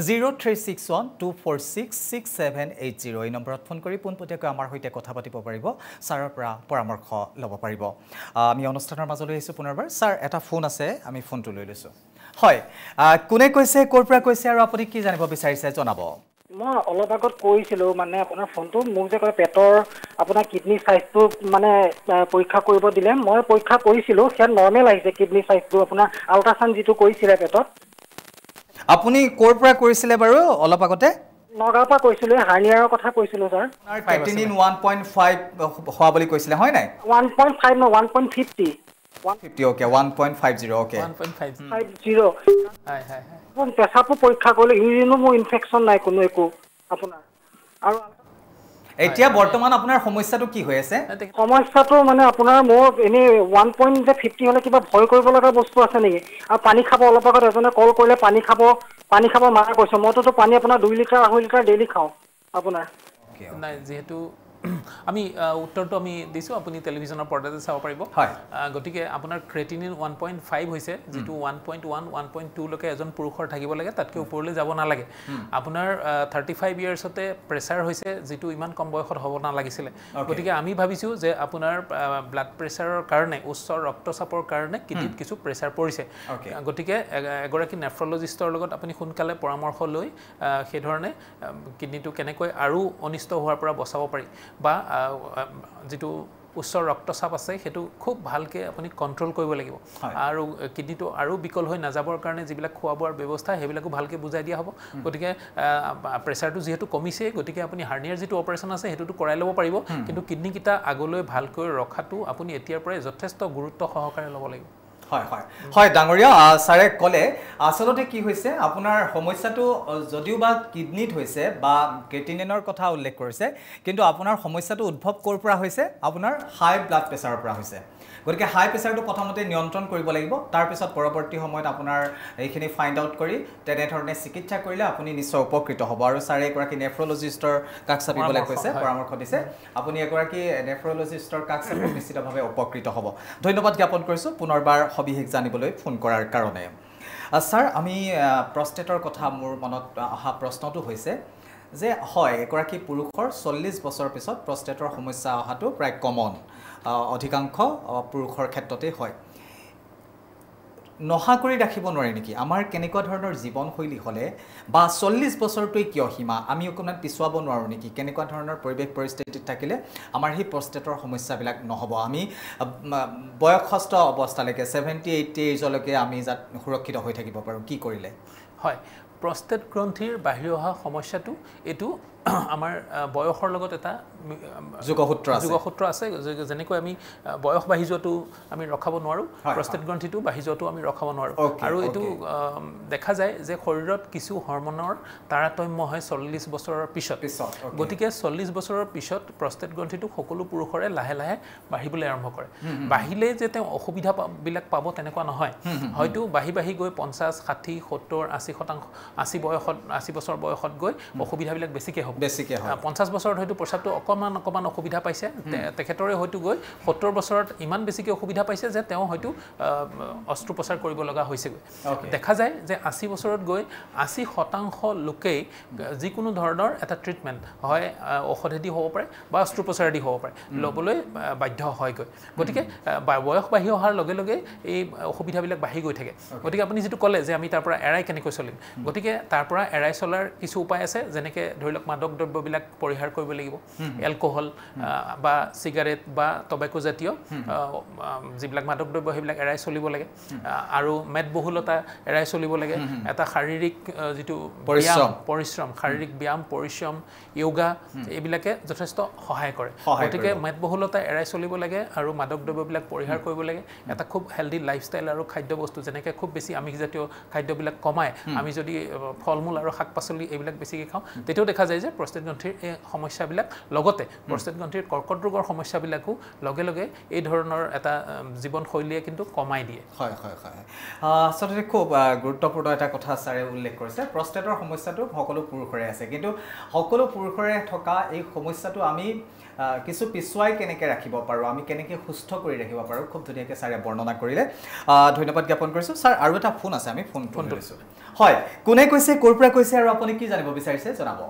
0361246678 এই নম্বৰত ফোন কৰি পোনপটীয়াকৈ আমাৰ সৈতে কথা পাতিব পাৰিব ছাৰৰ পৰা পৰামৰ্শ ল'ব পাৰিব আমি অনুষ্ঠানৰ মাজলৈ আহিছো পুনৰবাৰ ছাৰ এটা ফোন আছে আমি ফোনটো লৈ লৈছো হয় কোনে কৈছে ক'ৰ পৰা কৈছে আৰু আপুনি কি জানিব বিচাৰিছে জনাব মই অলপ আগত কৈছিলো মানে আপোনাৰ ফোনটো মোক যে কয় পেটৰ আপোনাৰ কিডনি সাইজটো মানে পৰীক্ষা কৰিব দিলে মই পৰীক্ষা কৰিছিলো সেয়া নৰ্মেল আহিছে কিডনি সাইজটো আপোনাৰ আল্ট্ৰাসাউণ্ড যেটো কৰিছিলে পেটত আপুনি ক'ৰ পৰা কৰিছিলে বাৰু অলপ আগতে নগাঁৱৰ পৰা কৈছিলো হাৰ্নিয়াৰৰ কথা কৈছিলো স্যাৰ ক্ৰিয়েটিনিন 1.5 হোৱা বুলি কৈছিলে হয় নাই 1.5 ন 1.50 150 okay 1.50 okay 1.50 হাই হাই কোন পেছাবো পৰীক্ষা কৰিলে ইউৰিনো মোৰ ইনফেকচন নাই কোনো একো আপোনাৰ আৰু এতিয়া বৰ্তমান আপোনাৰ সমস্যাটো কি হৈ আছে সমস্যাটো মানে আপোনাৰ মোৰ এনে 1.50 হলে কিবা ভয় কৰিব লগা বস্তু আছে নেকি আৰু পানী খাব অলপ আগত এজনে কল কৰিলে পানী খাব মানা কৈছে মইতো পানী আপোনাৰ 2 লিটাৰ 2.5 লিটাৰ ডেইলি খাওঁ আপোনাৰ নাই যেহেতু আমি উত্তৰটো আমি দিছো আপুনি টেলিভিছনৰ পৰ্দাতে চাব পাৰিব গতিকে আপোনাৰ ক্ৰিয়েটিনিন 1.5 হৈছে যেটো 1.1 1.2 লকে এজন পুৰুষৰ থাকিব লাগে তাতকৈ ওপৰলৈ যাব না লাগে আপোনাৰ 35 ইয়াৰ্ছতে প্ৰেছাৰ হৈছে যেটো ইমান কম বয়সত হ'ব না লাগিছিল গতিকে আমি ভাবিছো যে আপোনাৰ ব্লাড প্ৰেছাৰৰ কাৰণে উচ্চ ৰক্তচাপৰ কাৰণে কিডনিত কিছু প্ৰেছাৰ পৰিছে গতিকে এগৰাকী নেফ্ৰলজিষ্টৰ লগত আপুনি সোনকালে পৰামৰ্শ লৈ সেই ধৰণে কিডনিটো কেনেকৈ আৰু অনিষ্ট হোৱাৰ পৰা বচাব পাৰি বা যেটো উচ্চ ৰক্তচাপ আছে সেইটো খুব ভালকৈ আপুনি কণ্ট্ৰল কৰিব লাগিব আৰু কিডনিটো আৰু বিকল হৈ নাযাবৰ কাৰণে যিবিলাক খোৱা বোৱাৰ ব্যৱস্থা সেইবিলাকো ভালকৈ বুজাই দিয়া হ'ব গতিকে প্ৰেছাৰটো যিহেতু কমিছে গতিকে আপুনি হাৰ্নিয়াৰ যিটো অপাৰেশ্যন আছে সেইটোতো কৰাই ল'ব পাৰিব কিন্তু কিডনিকেইটা আগলৈ ভালকৈ ৰখাটো আপুনি এতিয়াৰ পৰাই যথেষ্ট গুৰুত্ব সহকাৰে ল'ব লাগিব হয় ডাঙৰীয়া ছাৰে ক'লে আসলতে কি হৈছে আপোনাৰ সমস্যাটো যদিও বা কিডনিত হৈছে বা ক্ৰিয়েটিনিনৰ কথা উল্লেখ কৰিছে কিন্তু আপোনাৰ সমস্যাটো উদ্ভৱ ক'ৰ পৰা হৈছে আপোনাৰ হাই ব্লাড প্ৰেছাৰৰ পৰা হৈছে গতিকে হাই প্ৰেছাৰটো প্ৰথমতে নিয়ন্ত্ৰণ কৰিব লাগিব তাৰপিছত পৰৱৰ্তী সময়ত আপোনাৰ এইখিনি ফাইণ্ড আউট কৰি তেনেধৰণে চিকিৎসা কৰিলে আপুনি নিশ্চয় উপকৃত হ'ব আৰু ছাৰে এগৰাকী নেফ্ৰলজিষ্টৰ কাষ চাপিবলৈ কৈছে পৰামৰ্শ দিছে আপুনি এগৰাকী নেফ্ৰলজিষ্টৰ কাষ চাপি নিশ্চিতভাৱে উপকৃত হ'ব ধন্যবাদ জ্ঞাপন কৰিছোঁ পুনৰবাৰ সবিশেষ জানিবলৈ ফোন কৰাৰ কাৰণে ছাৰ আমি প্ৰষ্টেটৰ কথা মোৰ মনত অহা প্ৰশ্নটো হৈছে যে হয় এগৰাকী পুৰুষৰ 40 বছৰ পিছত প্ৰষ্টেটৰ সমস্যা অহাটো প্ৰায় কমন অধিকাংশ পুৰুষৰ ক্ষেত্ৰতে হয় নহা কৰি ৰাখিব নোৱাৰে নেকি আমাৰ কেনেকুৱা ধৰণৰ জীৱনশৈলী হ'লে বা 40 বছৰটোই কিয় সীমা আমি অকণমান পিছুৱাব নোৱাৰোঁ নেকি কেনেকুৱা ধৰণৰ পৰিৱেশ পৰিস্থিতিত থাকিলে আমাৰ সেই প্ৰষ্টেটৰ সমস্যাবিলাক নহ'ব আমি বয়সস্থ অৱস্থালৈকে 70-80 এজলৈকে আমি যাত সুৰক্ষিত হৈ থাকিব পাৰোঁ কি কৰিলে হয় প্ৰষ্টেট গ্ৰন্থিৰ বাহিৰ অহা সমস্যাটো এইটো আমাৰ বয়সৰ লগত এটা যোগসূত্ৰ আছে যেনেকৈ আমি বয়স বাঢ়ি যোৱাটো আমি ৰখাব নোৱাৰোঁ প্ৰষ্টেট গ্ৰন্থিটো বাঢ়ি যোৱাটো আমি ৰখাব নোৱাৰোঁ আৰু এইটো দেখা যায় যে শৰীৰত কিছু হৰমনৰ তাৰতম্য হয় 40 বছৰৰ পিছত গতিকে 40 বছৰৰ পিছত প্ৰষ্টেট গ্ৰন্থিটো সকলো পুৰুষৰে লাহে লাহে বাঢ়িবলৈ আৰম্ভ কৰে বাঢ়িলে যে তেওঁ অসুবিধাবিলাক পাব তেনেকুৱা নহয় হয়তো বাঢ়ি বাঢ়ি গৈ 50 60 70 80 বছৰ বয়সত গৈ অসুবিধাবিলাক বেছিকৈ হ'ব 50 বছৰত হয়তো প্ৰস্ৰাৱটো অকণমান অসুবিধা পাইছে তেখেতৰে হয়তো গৈ 70 বছৰত ইমান বেছিকৈ অসুবিধা পাইছে যে তেওঁ হয়তো অস্ত্ৰোপচাৰ কৰিব লগা হৈছেগৈ দেখা যায় যে 80 বছৰত গৈ 80% লোকেই যিকোনো ধৰণৰ এটা ট্ৰিটমেণ্ট হয় ঔষধেদি হ'ব পাৰে বা অস্ত্ৰোপচাৰেদি হ'ব পাৰে ল'বলৈ বাধ্য হয়গৈ গতিকে বয়স বাঢ়ি অহাৰ লগে লগে এই অসুবিধাবিলাক বাঢ়ি গৈ থাকে গতিকে আপুনি যিটো ক'লে যে আমি তাৰ পৰা এৰাই কেনেকৈ চলিম গতিকে তাৰ পৰা এৰাই চলাৰ কিছু উপায় আছে যেনেকৈ ধৰি লওক মাদক দ্ৰব্যবিলাক পৰিহাৰ কৰিব লাগিব এলকহল বা চিগাৰেট বা টবেকো জাতীয় যিবিলাক মাদক দ্ৰব্য সেইবিলাক এৰাই চলিব লাগে আৰু মেদবহুলতা এৰাই চলিব লাগে এটা শাৰীৰিক যিটো পৰিশ্ৰম শাৰীৰিক ব্যায়াম পৰিশ্ৰম য়োগা এইবিলাকে যথেষ্ট সহায় কৰে গতিকে মেদবহুলতা এৰাই চলিব লাগে আৰু মাদক দ্ৰব্যবিলাক পৰিহাৰ কৰিব লাগে এটা খুব হেল্ডি লাইফষ্টাইল আৰু খাদ্যবস্তু যেনেকৈ খুব বেছি আমিষজাতীয় খাদ্যবিলাক কমাই আমি যদি ফল মূল আৰু শাক পাচলি এইবিলাক বেছিকৈ খাওঁ তেতিয়াও দেখা যায় যে প্ৰষ্টেট গ্ৰন্থিৰ এই সমস্যাবিলাক লগতে প্ৰষ্টেট গ্ৰন্থিৰ কৰ্কট ৰোগৰ সমস্যাবিলাকো লগে লগে এই ধৰণৰ এটা জীৱনশৈলীয়ে কিন্তু কমাই দিয়ে হয় আচলতে খুব গুৰুত্বপূৰ্ণ এটা কথা ছাৰে উল্লেখ কৰিছে প্ৰষ্টেটৰ সমস্যাটো সকলো পুৰুষৰে আছে কিন্তু সকলো পুৰুষৰে থকা এই সমস্যাটো আমি কিছু পিছুৱাই কেনেকৈ ৰাখিব পাৰোঁ আমি কেনেকৈ সুস্থ কৰি ৰাখিব পাৰোঁ খুব ধুনীয়াকৈ ছাৰে বৰ্ণনা কৰিলে ধন্যবাদ জ্ঞাপন কৰিছোঁ ছাৰ আৰু এটা ফোন আছে আমি ফোনটো লৈছোঁ হয় কোনে কৈছে ক'ৰ পৰা কৈছে আৰু আপুনি কি জানিব বিচাৰিছে জনাব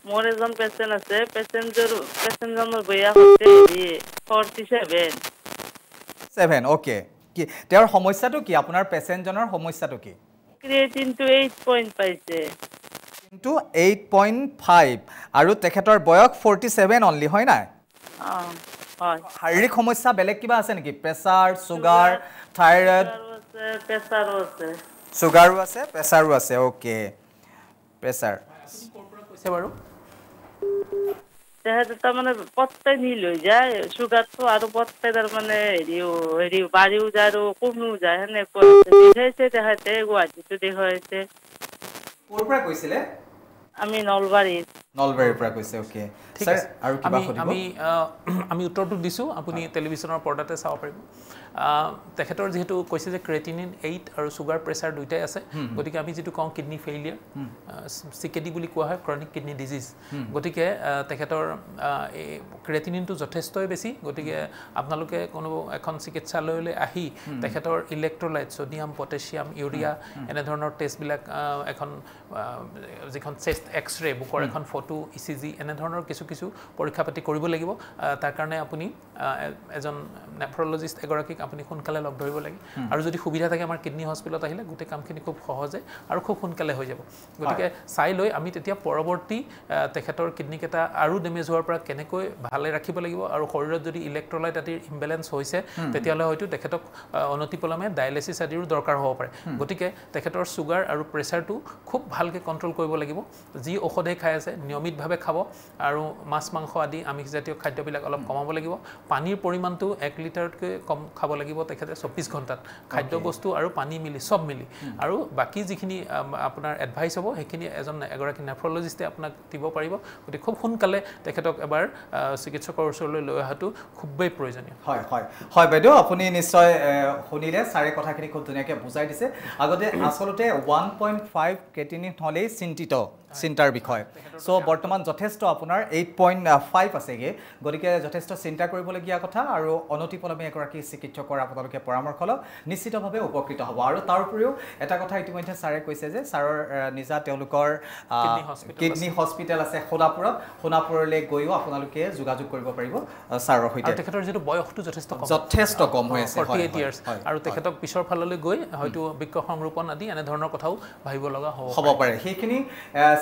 মোৰ এজন পেচেণ্ট আছে পেচেণ্টজনৰ বয়স হৈছে 47 ওকে কি তেওঁৰ সমস্যাটো কি আপোনাৰ পেচেণ্টজনৰ সমস্যাটো কি ক্ৰিয়েটিনটো 8 পইণ্ট পাইছে কিন্তু 8.5 আৰু তেখেতৰ বয়স 47 অনলি হয় নাই হয় শাৰীৰিক সমস্যা বেলেগ কিবা আছে নেকি প্ৰেছাৰ চুগাৰ থাইৰয়েড প্ৰেছাৰো আছে চুগাৰো আছে প্ৰেছাৰো আছে ওকে প্ৰেছাৰ কৈছে বাৰু তেহেঁতে তাৰমানে পট্টে নীল হৈ যায় চুগাৰটো আৰু পট্টে তাৰমানে হেৰি বাঢ়িও যায় আৰু কমিও যায় সেনেকুৱা দেখাইছে তেহেঁতে গুৱাহাটীতো দেখুৱাইছে ক'ৰ পৰা কৈছিলে আমি নলবাৰীৰ পৰা কৈছে ওকে ঠিক আছে আৰু আমি উত্তৰটো দিছোঁ আপুনি টেলিভিশ্যনৰ পৰ্দাতে চাব পাৰিব তেখেতৰ যিহেতু কৈছে যে ক্ৰিয়েটিনিন 8 আৰু চুগাৰ প্ৰেছাৰ দুইটাই আছে গতিকে আমি যিটো কওঁ কিডনি ফেইলিয়াৰ চিকেডি বুলি কোৱা হয় ক্ৰনিক কিডনি ডিজিজ গতিকে তেখেতৰ এই ক্ৰিয়েটিনিনটো যথেষ্টই বেছি গতিকে আপোনালোকে কোনো এখন চিকিৎসালয়লৈ আহি তেখেতৰ ইলেক্ট্ৰলাইট ছডিয়াম পটেছিয়াম ইউৰিয়া এনেধৰণৰ টেষ্টবিলাক এখন যিখন চেষ্ট এক্সৰে বুকৰ এখন ফটো ইচিজি এনেধৰণৰ কিছু পৰীক্ষা পাতি কৰিব লাগিব তাৰ কাৰণে আপুনি এজন নেফ্ৰলজিষ্ট এগৰাকীক আপুনি সোনকালে লগ ধৰিব লাগে আৰু যদি সুবিধা থাকে আমাৰ কিডনি হস্পিটেলত আহিলে গোটেই কামখিনি খুব সহজে আৰু খুব সোনকালে হৈ যাব গতিকে চাই লৈ আমি তেতিয়া পৰৱৰ্তী তেখেতৰ কিডনিকেইটা আৰু ডেমেজ হোৱাৰ পৰা কেনেকৈ ভালে ৰাখিব লাগিব আৰু শৰীৰত যদি ইলেক্ট্ৰলাইট আদিৰ ইমবেলেঞ্চ হৈছে তেতিয়াহ'লে হয়তো তেখেতক অনতিপলমে ডায়ালিচিছ আদিৰো দৰকাৰ হ'ব পাৰে গতিকে তেখেতৰ চুগাৰ আৰু প্ৰেছাৰটো খুব ভালকৈ কণ্ট্ৰল কৰিব লাগিব যি ঔষধে খাই আছে নিয়মিতভাৱে খাব আৰু মাছ মাংস আদি আমিষজাতীয় খাদ্যবিলাক অলপ কমাব লাগিব পানীৰ পৰিমাণটো 1 লিটাৰতকৈ কম খাব লাগিব তেখেতে 24 ঘণ্টাত খাদ্য বস্তু আৰু পানী মিলি সব মিলি আৰু বাকি যিখিনি আপোনাৰ এডভাইচ হ'ব সেইখিনি এগৰাকী নেফ্ৰলজিষ্টে আপোনাক দিব পাৰিব গতিকে খুব সোনকালে তেখেতক এবাৰ চিকিৎসকৰ ওচৰলৈ লৈ অহাটো খুবেই প্ৰয়োজনীয় হয় হয় হয় বাইদেউ আপুনি নিশ্চয় শুনিলে চাৰে কথাখিনি খুব ধুনীয়াকৈ বুজাই দিছে আগতে আচলতে 1.5 ক্ৰিয়েটিনিন হ'লেই চিন্তাৰ বিষয় সো বৰ্তমান যথেষ্ট আপোনাৰ 8.5 আছেগে গতিকে যথেষ্ট চিন্তা কৰিবলগীয়া কথা আৰু অনতিপলমে এগৰাকী চিকিৎসকৰ আপোনালোকে পৰামৰ্শ লওক নিশ্চিতভাৱে উপকৃত হ'ব আৰু তাৰ উপৰিও এটা কথা ইতিমধ্যে ছাৰে কৈছে যে ছাৰৰ নিজা তেওঁলোকৰ কিডনি হস্পিটেল আছে সোণাপুৰলৈ গৈও আপোনালোকে যোগাযোগ কৰিব পাৰিব ছাৰৰ সৈতে তেখেতৰ যিটো বয়সটো যথেষ্ট কম হৈ আছে 48 ইয়াৰ্ছ আৰু তেখেতক পিছৰ ফাললৈ গৈ হয়তো বৃক্ক সংৰোপণ আদি এনে ধৰণৰ কথাও ভাবিব লগা হ'ব পাৰে সেইখিনি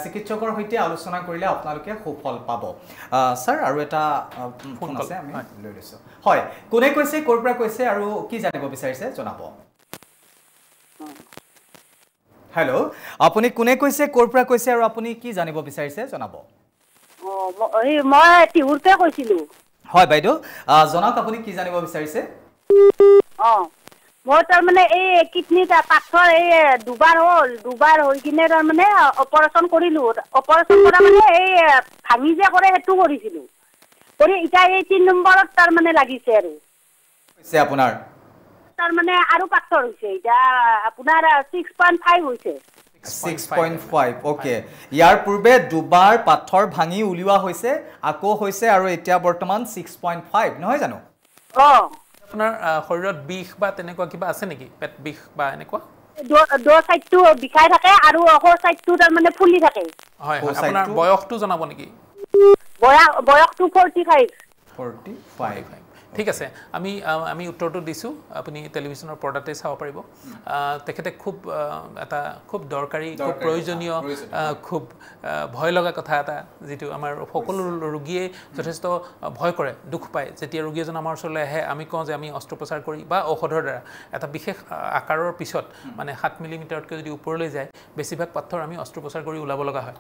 চিকিৎসকৰ সৈতে আলোচনা কৰিলে আপোনালোকে সুফল পাব স্যাৰ আৰু এটা ফোন আছে আমি লৈ লৈছো হয় কোনে কৈছে ক'ৰ পৰা কৈছে আৰু কি জানিব বিচাৰিছে জনাব হেল্ল' আপুনি কোনে কৈছে ক'ৰ পৰা কৈছে আৰু আপুনি কি জানিব বিচাৰিছে জনাব মই টিহুৰতে কৈছিলো হয় বাইদেউ জনাওক আপুনি কি জানিব বিচাৰিছে মই তাৰমানে এই কিডনি পাথৰ এই দুবাৰ হৈ কিনে তাৰমানে অপাৰেশ্যন কৰিলো অপাৰেশ্যন কৰা মানে এই ভাঙি যে কৰে সেইটো কৰিছিলো কৰি এতিয়া এই 3 নম্বৰত তাৰমানে লাগিছে আৰু হৈছে আপোনাৰ তাৰমানে আৰু পাথৰ হৈছে এতিয়া আপোনাৰ 6.5 হৈছে 6.5 ওকে ইয়াৰ পূৰ্বে দুবাৰ পাথৰ ভাঙি উলিওৱা হৈছে আকৌ হৈছে আৰু এতিয়া বৰ্তমান 6.5 নহয় জানো আপোনাৰ শৰীৰত বিষ বা তেনেকুৱা কিবা আছে নেকি পেট বিষ বা এনেকুৱা দো সাইডটো বিখাই থাকে আৰু অহৰ সাইডটো তাৰমানে ফুলি থাকে হয় আপোনাৰ বয়সটো জনাব নেকি বয়সটো 45 ঠিক আছে আমি উত্তৰটো দিছোঁ আপুনি টেলিভিশ্যনৰ পৰ্দাতে চাব পাৰিব তেখেতে খুব দৰকাৰী খুব প্ৰয়োজনীয় খুব ভয় লগা কথা এটা যিটো আমাৰ সকলো ৰোগীয়ে যথেষ্ট ভয় কৰে দুখ পায় যেতিয়া ৰোগী এজন আমাৰ ওচৰলৈ আহে আমি কওঁ যে আমি অস্ত্ৰোপচাৰ কৰি বা ঔষধৰ দ্বাৰা এটা বিশেষ আকাৰৰ পিছত মানে 7 মিলিমিটাৰতকৈ যদি ওপৰলৈ যায় বেছিভাগ পাথৰ আমি অস্ত্ৰোপচাৰ কৰি ওলাব লগা হয়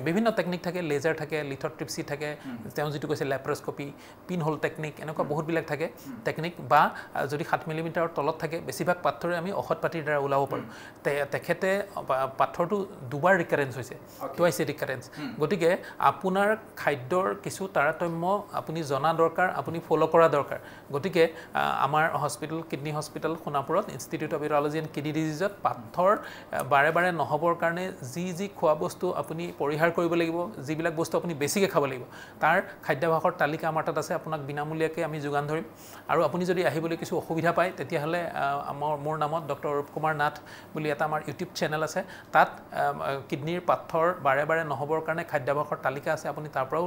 বিভিন্ন টেকনিক থাকে লেজাৰ থাকে লিথোট্ৰিপসি থাকে তেওঁ যিটো কৈছে লেপ্ৰস্কপি পিন হোল টেকনিক এনেকুৱা বহুতবিলাক থাকে টেকনিক বা যদি 7 মিলিমিটাৰৰ তলত থাকে বেছিভাগ পাথৰে আমি ঔষধ পাতিৰ দ্বাৰা ওলাব পাৰোঁ তেখেতে পাথৰটো দুবাৰ ৰিকাৰেঞ্চ হৈছে টুৱাইছ ৰিকাৰেঞ্চ গতিকে আপোনাৰ খাদ্যৰ কিছু তাৰতম্য আপুনি জনা দৰকাৰ আপুনি ফ'ল' কৰা দৰকাৰ গতিকে আমাৰ হস্পিটেল কিডনি হস্পিটেল সোণাপুৰত institute of urology and kidney ডিজিজত পাথৰ বাৰে নহবৰ কাৰণে যি খোৱা বস্তু আপুনি পৰিহাৰ কৰিব লাগিব যিবিলাক বস্তু আপুনি বেছিকৈ খাব লাগিব তাৰ খাদ্যাভাসৰ তালিকা আমাৰ তাত আছে আপোনাক বিনামূলীয়াকৈ আমি যোগান ধৰিম আৰু আপুনি যদি আহিবলৈ কিছু অসুবিধা পায় তেতিয়াহ'লে মোৰ নামত ডক্টৰ অৰূপ কুমাৰ নাথ বুলি এটা আমাৰ ইউটিউব চেনেল আছে তাত কিডনিৰ পাথৰ বাৰে নহবৰ কাৰণে খাদ্যাভাসৰ তালিকা আছে আপুনি তাৰ পৰাও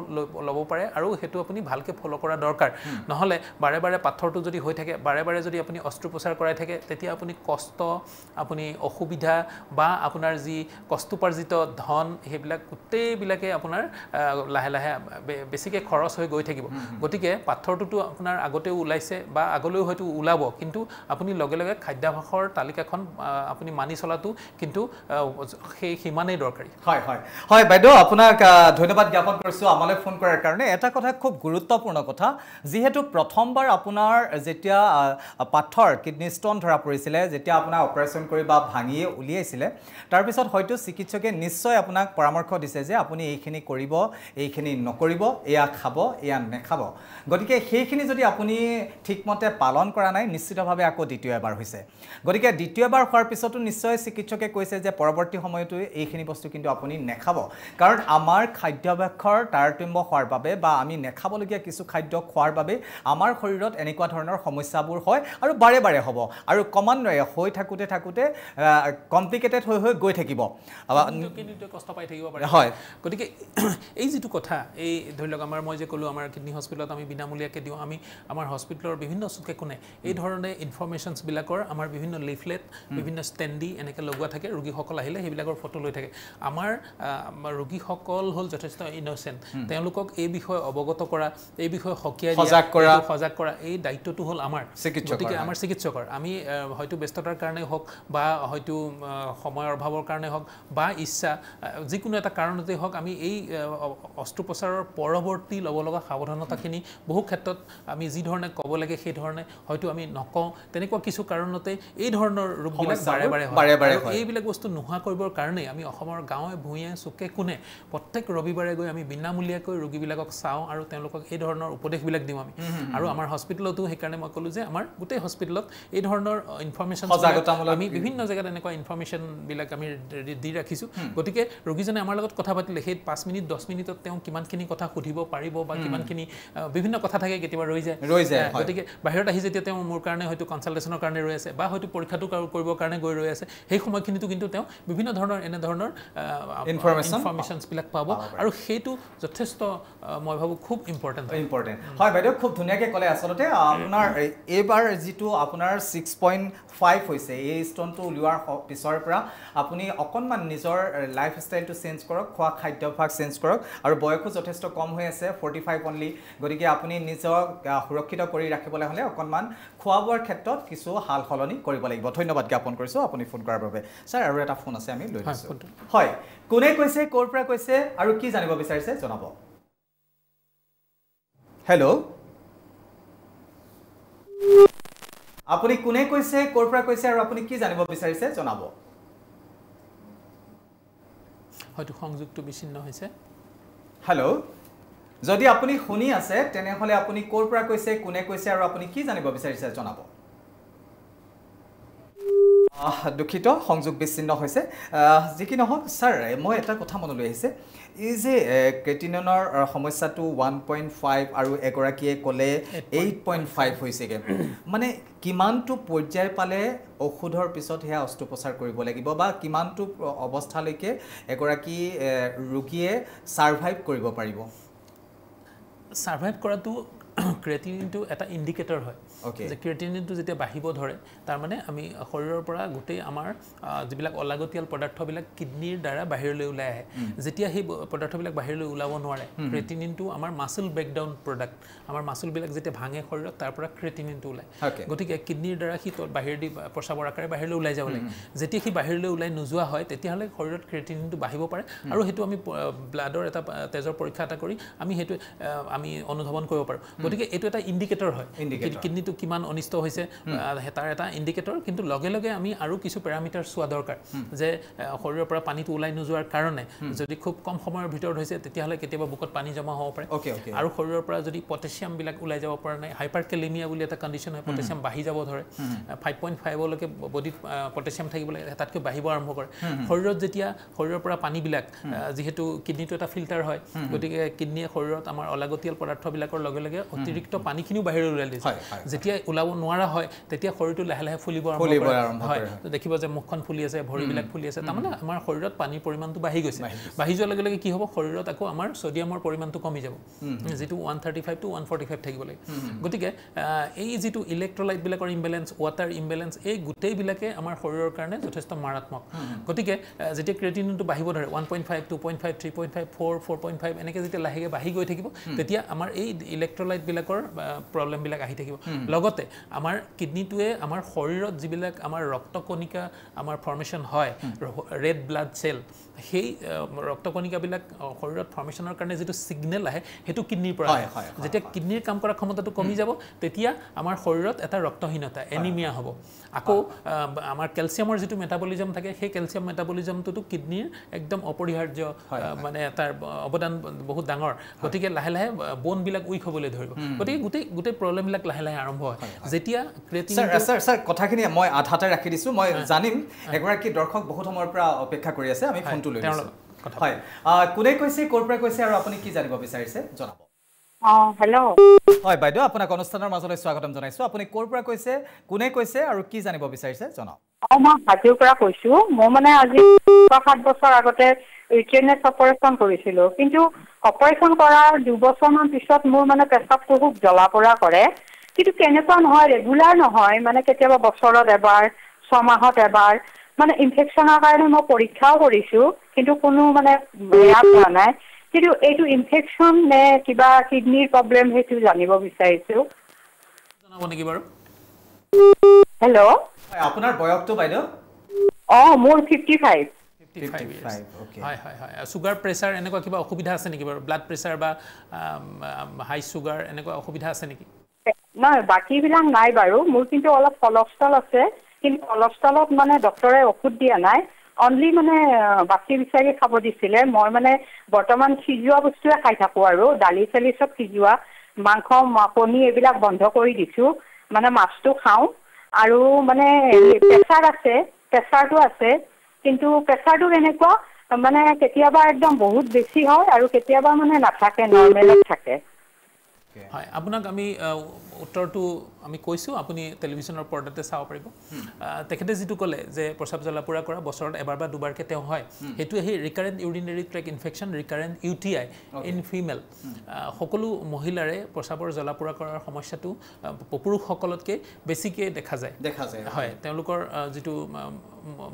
ল'ব পাৰে আৰু সেইটো আপুনি ভালকৈ ফ'ল' কৰা দৰকাৰ নহ'লে বাৰে পাথৰটো যদি হৈ থাকে বাৰে যদি আপুনি অস্ত্ৰোপচাৰ কৰাই থাকে তেতিয়া আপুনি কষ্ট আপুনি অসুবিধা বা আপোনাৰ যি কষ্টোপাৰ্জিত ধন সেইবিলাক গোটেইবিলাকে আপোনাৰ লাহে বেছিকৈ খৰচ হৈ গৈ থাকিব গতিকে পাথৰটোতো আপোনাৰ আগতেও ওলাইছে বা আগলৈও হয়তো ওলাব কিন্তু আপুনি লগে খাদ্যাভাসৰ তালিকাখন আপুনি মানি চলাটো কিন্তু সেই সিমানেই দৰকাৰী হয় বাইদেউ আপোনাক ধন্যবাদ জ্ঞাপন কৰিছোঁ আমালৈ ফোন কৰাৰ কাৰণে এটা কথা খুব গুৰুত্বপূৰ্ণ কথা যিহেতু প্ৰথমবাৰ আপোনাৰ যেতিয়া পাথৰ কিডনি ষ্ট'ন ধৰা পৰিছিলে যেতিয়া আপোনাৰ অপাৰেশ্যন কৰি বা ভাঙিয়ে উলিয়াইছিলে তাৰপিছত হয়তো চিকিৎসকে নিশ্চয় আপোনাক পৰামৰ্শ দিছে যে আপুনি এইখিনি কৰিব এইখিনি নকৰিব এয়া খাব এয়া নেখাব গতিকে সেইখিনি যদি আপুনি ঠিকমতে পালন কৰা নাই নিশ্চিতভাৱে আকৌ দ্বিতীয় এবাৰ হৈছে গতিকে দ্বিতীয়বাৰ হোৱাৰ পিছতো নিশ্চয় চিকিৎসকে কৈছে যে পৰৱৰ্তী সময়তো এইখিনি বস্তু কিন্তু আপুনি নেখাব কাৰণ আমাৰ খাদ্যাভ্যাসৰ তাৰতম্য হোৱাৰ বাবে বা আমি নেখাবলগীয়া কিছু খাদ্য খোৱাৰ বাবে আমাৰ শৰীৰত এনেকুৱা ধৰণৰ সমস্যাবোৰ হয় আৰু বাৰে হ'ব আৰু ক্ৰমান্বয়ে হৈ থাকোঁতে কমপ্লিকেটেড হৈ গৈ থাকিব কষ্ট পাই থাকিব পাৰে হয় গতিকে এই যিটো কথা এই ধৰি লওক আমাৰ মই যে ক'লোঁ আমাৰ কিডনি হস্পিটেলত আমি বিনামূলীয়াকৈ দিওঁ আমি আমাৰ হস্পিটেলৰ বিভিন্ন চুকে কোণে এই ধৰণে ইনফৰমেশ্যনছ বিলাকৰ আমাৰ বিভিন্ন লিফলেট বিভিন্ন ষ্টেণ্ডি এনেকৈ লগোৱা থাকে ৰোগীসকল আহিলে সেইবিলাকৰ ফটো লৈ থাকে আমাৰ ৰোগীসকল হ'ল যথেষ্ট ইন'চেণ্ট তেওঁলোকক এই বিষয়ে অৱগত কৰা এই বিষয়ে সজাগ কৰা এই দায়িত্বটো হ'ল আমাৰ গতিকে আমাৰ চিকিৎসকৰ আমি হয়তো ব্যস্ততাৰ কাৰণে হওক বা হয়তো সময়ৰ অভাৱৰ কাৰণে হওক বা ইচ্ছা যিকোনো এটা কাৰণতে হওক আমি এই অস্ত্ৰোপচাৰৰ পৰৱৰ্তী ল'ব লগা সাৱধানতাখিনি বহু ক্ষেত্ৰত আমি যি ধৰণে ক'ব লাগে সেই ধৰণে হয়তো আমি নকওঁ তেনেকুৱা কিছু কাৰণতে এই ধৰণৰ ৰোগবিলাক বাৰে বাৰে হয় এইবিলাক বস্তু নোহোৱা কৰিবৰ কাৰণে আমি অসমৰ গাঁৱে ভূঞে চুকে কোণে প্ৰত্যেক ৰবিবাৰে গৈ আমি বিনামূলীয়াকৈ ৰোগীবিলাকক চাওঁ আৰু তেওঁলোকক এই ধৰণৰ উপদেশবিলাক দিওঁ আমি আৰু আমাৰ হস্পিটেলতো সেইকাৰণে মই ক'লোঁ যে আমাৰ গোটেই হস্পিটেলত এই ধৰণৰ ইনফৰমেশ্যন আমি বিভিন্ন জেগাত এনেকুৱা ইনফৰমেশ্যনবিলাক আমি দি ৰাখিছোঁ গতিকে ৰোগীজনে আমাৰ লগত কথা পাতিলে সেই 5 মিনিট 10 মিনিটত তেওঁ কিমানখিনি কথা সুধিব পাৰিব বা কিমানখিনি বিভিন্ন কথা থাকে কেতিয়াবা ৰৈ যায় গতিকে বাহিৰত আহি যেতিয়া তেওঁ মোৰ কাৰণে হয়তো কনচালটেশ্যনৰ কাৰণে ৰৈ আছে বা হয়তো পৰীক্ষাটো কৰিবৰ কাৰণে গৈ ৰৈ আছে সেই সময়খিনিতো কিন্তু তেওঁ বিভিন্ন ধৰণৰ এনে ধৰণৰ ইনফৰমেশ্যনছবিলাক পাব আৰু সেইটো যথেষ্ট মই ভাবোঁ খুব ইম্পৰ্টেণ্ট হয় বাইদেউ খুব ধুনীয়াকৈ ক'লে আচলতে আপোনাৰ এইবাৰ যিটো আপোনাৰ 6.5 হৈছে এই ষ্টনটো উলিওৱাৰ পিছৰ পৰা আপুনি অকণমান নিজৰ লাইফ ষ্টাইলটো চেঞ্জ কৰক খোৱা খাদ্যাভ্যাস চেঞ্জ কৰক আৰু বয়সো যথেষ্ট কম হৈ আছে 45 অনলি গতিকে আপুনি নিজক সুৰক্ষিত কৰি ৰাখিবলৈ হ'লে অকণমান খোৱা বোৱাৰ ক্ষেত্ৰত কিছু হাল সলনি কৰিব লাগিব ধন্যবাদ জ্ঞাপন কৰিছোঁ আপুনি ফোন কৰাৰ বাবে ছাৰ আৰু এটা ফোন আছে আমি লৈ লৈছোঁ হয় কোনে কৈছে ক'ৰ পৰা কৈছে আৰু কি জানিব বিচাৰিছে জনাব হেল্ল' আপুনি কোনে কৈছে ক'ৰ পৰা কৈছে আৰু আপুনি কি জানিব বিচাৰিছে জনাব হয়তো সংযোগটো বিচ্ছিন্ন হৈছে হেল্ল' যদি আপুনি শুনি আছে তেনেহ'লে আপুনি ক'ৰ পৰা কৈছে কোনে কৈছে আৰু আপুনি কি জানিব বিচাৰিছে জনাব দুখিত সংযোগ বিচ্ছিন্ন হৈছে যি কি নহওক ছাৰ মই এটা কথা মনলৈ আহিছে এই যে ক্ৰেটিনিনৰ সমস্যাটো 1.5 আৰু এগৰাকীয়ে ক'লে 8.5 হৈছেগৈ মানে কিমানটো পৰ্যায় পালে ঔষধৰ পিছত সেয়া অস্ত্ৰোপচাৰ কৰিব লাগিব বা কিমানটো অৱস্থালৈকে এগৰাকী ৰোগীয়ে ছাৰ্ভাইভ কৰিব পাৰিব ছাৰ্ভাইভ কৰাটো ক্ৰেটিনিনটো এটা ইণ্ডিকেটৰ হয় যে ক্ৰেটিনিনটো যেতিয়া বাঢ়িব ধৰে তাৰমানে আমি শৰীৰৰ পৰা গোটেই আমাৰ যিবিলাক অলাগতিয়াল পদাৰ্থবিলাক কিডনিৰ দ্বাৰা বাহিৰলৈ ওলাই আহে যেতিয়া সেই পদাৰ্থবিলাক বাহিৰলৈ ওলাব নোৱাৰে ক্ৰেটিনিনটো আমাৰ মাছল ব্ৰেকডাউন প্ৰডাক্ট আমাৰ মাছলবিলাক যেতিয়া ভাঙে শৰীৰত তাৰ পৰা ক্ৰেটিনিনটো ওলায় গতিকে কিডনিৰ দ্বাৰা সি বাহিৰেদি প্ৰস্ৰাৱৰ আকাৰে বাহিৰলৈ ওলাই যাব লাগে যেতিয়া সি বাহিৰলৈ ওলাই নোযোৱা হয় তেতিয়াহ'লে শৰীৰত ক্ৰেটিনিনটো বাঢ়িব পাৰে আৰু সেইটো আমি ব্লাডৰ এটা তেজৰ পৰীক্ষা এটা কৰি আমি সেইটো আমি অনুধাৱন কৰিব পাৰোঁ গতিকে এইটো এটা ইণ্ডিকেটৰ হয় কিডনিটো কিমান অনিষ্ট হৈছে তাৰ এটা ইণ্ডিকেটৰ কিন্তু লগে লগে আমি আৰু কিছু পেৰামিটাৰ চোৱা দৰকাৰ যে শৰীৰৰ পৰা পানীটো ওলাই নোযোৱাৰ কাৰণে যদি খুব কম সময়ৰ ভিতৰত হৈছে তেতিয়াহ'লে কেতিয়াবা বুকত পানী জমা হ'ব পাৰে আৰু শৰীৰৰ পৰা যদি পটেছিয়ামবিলাক ওলাই যাব পৰা নাই হাইপাৰকেলেমিয়া বুলি এটা কণ্ডিশ্যন হয় পটেছিয়াম বাঢ়ি যাব ধৰে 5.5লৈকে বডিত পটেছিয়াম থাকিব লাগে তাতকৈ বাঢ়িব আৰম্ভ কৰে শৰীৰত যেতিয়া শৰীৰৰ পৰা পানীবিলাক যিহেতু কিডনিটো এটা ফিল্টাৰ হয় গতিকে কিডনিয়ে শৰীৰত আমাৰ অলাগতিয়াল পদাৰ্থবিলাকৰ লগে লগে অতিৰিক্ত পানীখিনিও বাহিৰলৈ ওলাই দিছে যেতিয়া ওলাব নোৱাৰা হয় তেতিয়া শৰীৰটো লাহে লাহে ফুলিব আৰম্ভ হয় দেখিব যে মুখখন ফুলি আছে ভৰিবিলাক ফুলি আছে তাৰমানে আমাৰ শৰীৰত পানীৰ পৰিমাণটো বাঢ়ি গৈছে বাঢ়ি যোৱাৰ লগে লগে কি হ'ব শৰীৰত আকৌ আমাৰ ছডিয়ামৰ পৰিমাণটো কমি যাব যিটো 135 to 145 থাকিব লাগে গতিকে এই যিটো ইলেক্ট্ৰলাইটবিলাকৰ ইম্বেলেঞ্চ ৱাটাৰ ইম্বেলেঞ্চ এই গোটেইবিলাকে আমাৰ শৰীৰৰ কাৰণে যথেষ্ট মাৰাত্মক গতিকে যেতিয়া ক্ৰেটিনিনটো বাঢ়িব ধৰে 1.5 2.5 3.5 4 4.5 এনেকৈ যেতিয়া লাহেকৈ বাঢ়ি গৈ থাকিব তেতিয়া আমাৰ এই ইলেক্ট্ৰলাইটবিলাকৰ প্ৰব্লেমবিলাক আহি থাকিব লগতে আমাৰ কিডনিটোৱে আমাৰ শৰীৰত যিবিলাক আমাৰ ৰক্তকণিকা আমাৰ ফৰ্মেশ্যন হয় ৰেড ব্লাড চেল সেই ৰক্তকণিকাবিলাক শৰীৰত ফৰ্মেশ্যনৰ কাৰণে যিটো ছিগনেল আহে সেইটো কিডনিৰ পৰা যেতিয়া কিডনিৰ কাম কৰা ক্ষমতাটো কমি যাব তেতিয়া আমাৰ শৰীৰত এটা ৰক্তহীনতা এনিমিয়া হ'ব আকৌ আমাৰ কেলছিয়ামৰ যিটো মেটাবলিজম থাকে সেই কেলছিয়াম মেটাবলিজমটোতো কিডনিৰ একদম অপৰিহাৰ্য মানে তাৰ অৱদান বহুত ডাঙৰ গতিকে লাহে লাহে বোনবিলাক উইক হ'বলৈ ধৰিব গতিকে গোটেই প্ৰব্লেমবিলাক লাহে লাহে আৰম্ভ হয় যেতিয়া ছাৰ কথাখিনি মই আধাতে ৰাখি দিছোঁ মই জানিম এগৰাকী দৰ্শক বহুত সময়ৰ পৰা অপেক্ষা কৰি আছে আমি ফোনটো লৈ লৈছোঁ হয় কোনে কৈছে ক'ৰ পৰা কৈছে আৰু আপুনি কি জানিব বিচাৰিছে জনাব হেল্ল' হয় বাইদেউ আপোনাক অনুষ্ঠানৰ মাজলৈ স্বাগতম জনাইছোঁ আপুনি ক'ৰ পৰা কৈছে কোনে কৈছে আৰু কি জানিব বিচাৰিছে জনাওক মই হাজোৰ পৰা কৈছোঁ মই মানে আজি 7 বছৰ আগতে ইউটেৰাইনাছ অপাৰেশ্যন কৰিছিলোঁ কিন্তু অপাৰেশ্যন কৰাৰ 2 বছৰমান পিছত মোৰ মানে পেচাবটো খুব জ্বলা পোৰা কৰে কিন্তু কেনেকুৱা নহয় ৰেগুলাৰ নহয় মানে কেতিয়াবা বছৰত এবাৰ 6 মাহত এবাৰ মানে ইনফেকশ্যনৰ কাৰণে মই পৰীক্ষাও কৰিছোঁ কিন্তু কোনো মানে বেয়া পোৱা নাই কিন্তু এইটো ইনফেকশ্যন নে কিবা কিডনিৰ প্ৰব্লেম সেইটো জানিব বিচাৰিছোঁ জনাব নেকি বাৰু হেল্ল' আপোনাৰ বয়সটো বাইদেউ মোৰ 55 okay হয় হয় হয় সুগাৰ প্ৰেছাৰ এনেকুৱা কিবা অসুবিধা আছে নেকি বাৰু ব্লাড প্ৰেছাৰ বা হাই সুগাৰ এনেকুৱা অসুবিধা আছে নেকি নহয় বাকীবিলাক নাই বাৰু মোৰ কিন্তু অলপ কলেষ্ট্ৰল আছে কিন্তু কলেষ্ট্ৰলত মানে ডক্টৰে ঔষধ দিয়া নাই অনলি মানে বাকী বিচাৰি খাব দিছিলে মই মানে বৰ্তমান সিজোৱা বস্তুৱে খাই থাকোঁ আৰু দালি চালি চব সিজোৱা মাংস কণী এইবিলাক বন্ধ কৰি দিছোঁ মানে মাছটো খাওঁ আৰু মানে প্ৰেছাৰটো আছে কিন্তু প্ৰেছাৰটো কেনেকুৱা মানে কেতিয়াবা একদম বহুত বেছি হয় আৰু কেতিয়াবা মানে নাথাকে নৰ্মেলত থাকে হয় আপোনাক আমি উত্তৰটো আমি কৈছোঁ আপুনি টেলিভিশ্যনৰ পৰ্দাতে চাব পাৰিব তেখেতে যিটো ক'লে যে প্ৰস্ৰাৱ জ্বলা-পোৰা কৰা বছৰত এবাৰ বা দুবাৰকৈ তেওঁ হয় সেইটো সেই recurrent urinary tract infection recurrent UTI in female সকলো মহিলাৰে প্ৰস্ৰাৱৰ জ্বলা-পোৰা কৰাৰ সমস্যাটো পুৰুষসকলতকৈ বেছিকৈ দেখা যায় হয় তেওঁলোকৰ যিটো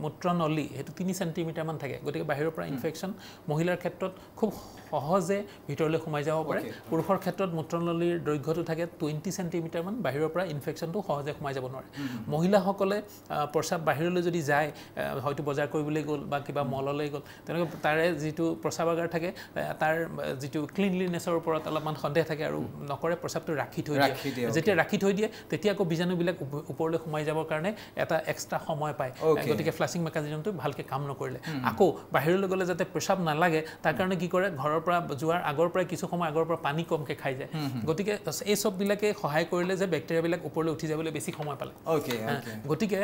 মূত্ৰনলী সেইটো 3 চেণ্টিমিটাৰমান থাকে গতিকে বাহিৰৰ পৰা ইনফেকশ্যন মহিলাৰ ক্ষেত্ৰত খুব সহজে ভিতৰলৈ সোমাই যাব পাৰে পুৰুষৰ ক্ষেত্ৰত মূত্ৰনলীৰ দৈৰ্ঘ্যটো থাকে 20 চেণ্টিমিটাৰমান বাহিৰৰ পৰা ইনফেকশ্যনটো সহজে সোমাই যাব নোৱাৰে মহিলাসকলে প্ৰস্ৰাৱ বাহিৰলৈ যদি যায় হয়তো বজাৰ কৰিবলৈ গ'ল বা কিবা মললৈ গ'ল তেনেকৈ তাৰে যিটো প্ৰস্ৰাৱাগাৰ থাকে তাৰ যিটো ক্লিনলিনেছৰ ওপৰত অলপমান সন্দেহ থাকে আৰু নকৰে প্ৰস্ৰাৱটো ৰাখি থৈ দিয়ে যেতিয়া ৰাখি থৈ দিয়ে তেতিয়া আকৌ বীজাণুবিলাক ওপৰলৈ সোমাই যাবৰ কাৰণে এটা এক্সট্ৰা সময় পায় গতিকে ফ্লাছিং মেকানিজমটো ভালকৈ কাম নকৰিলে আকৌ বাহিৰলৈ গ'লে যাতে প্ৰস্ৰাৱ নালাগে তাৰ কাৰণে কি কৰে ঘৰৰ পৰা যোৱাৰ আগৰ পৰাই কিছু সময় আগৰ পৰা পানী কমকৈ খাই যায় গতিকে এই সববিলাকে সহায় কৰিলে যে বেক্টেৰিয়াবিলাক ওপৰলৈ উঠি যাবলৈ বেছি সময় পালে গতিকে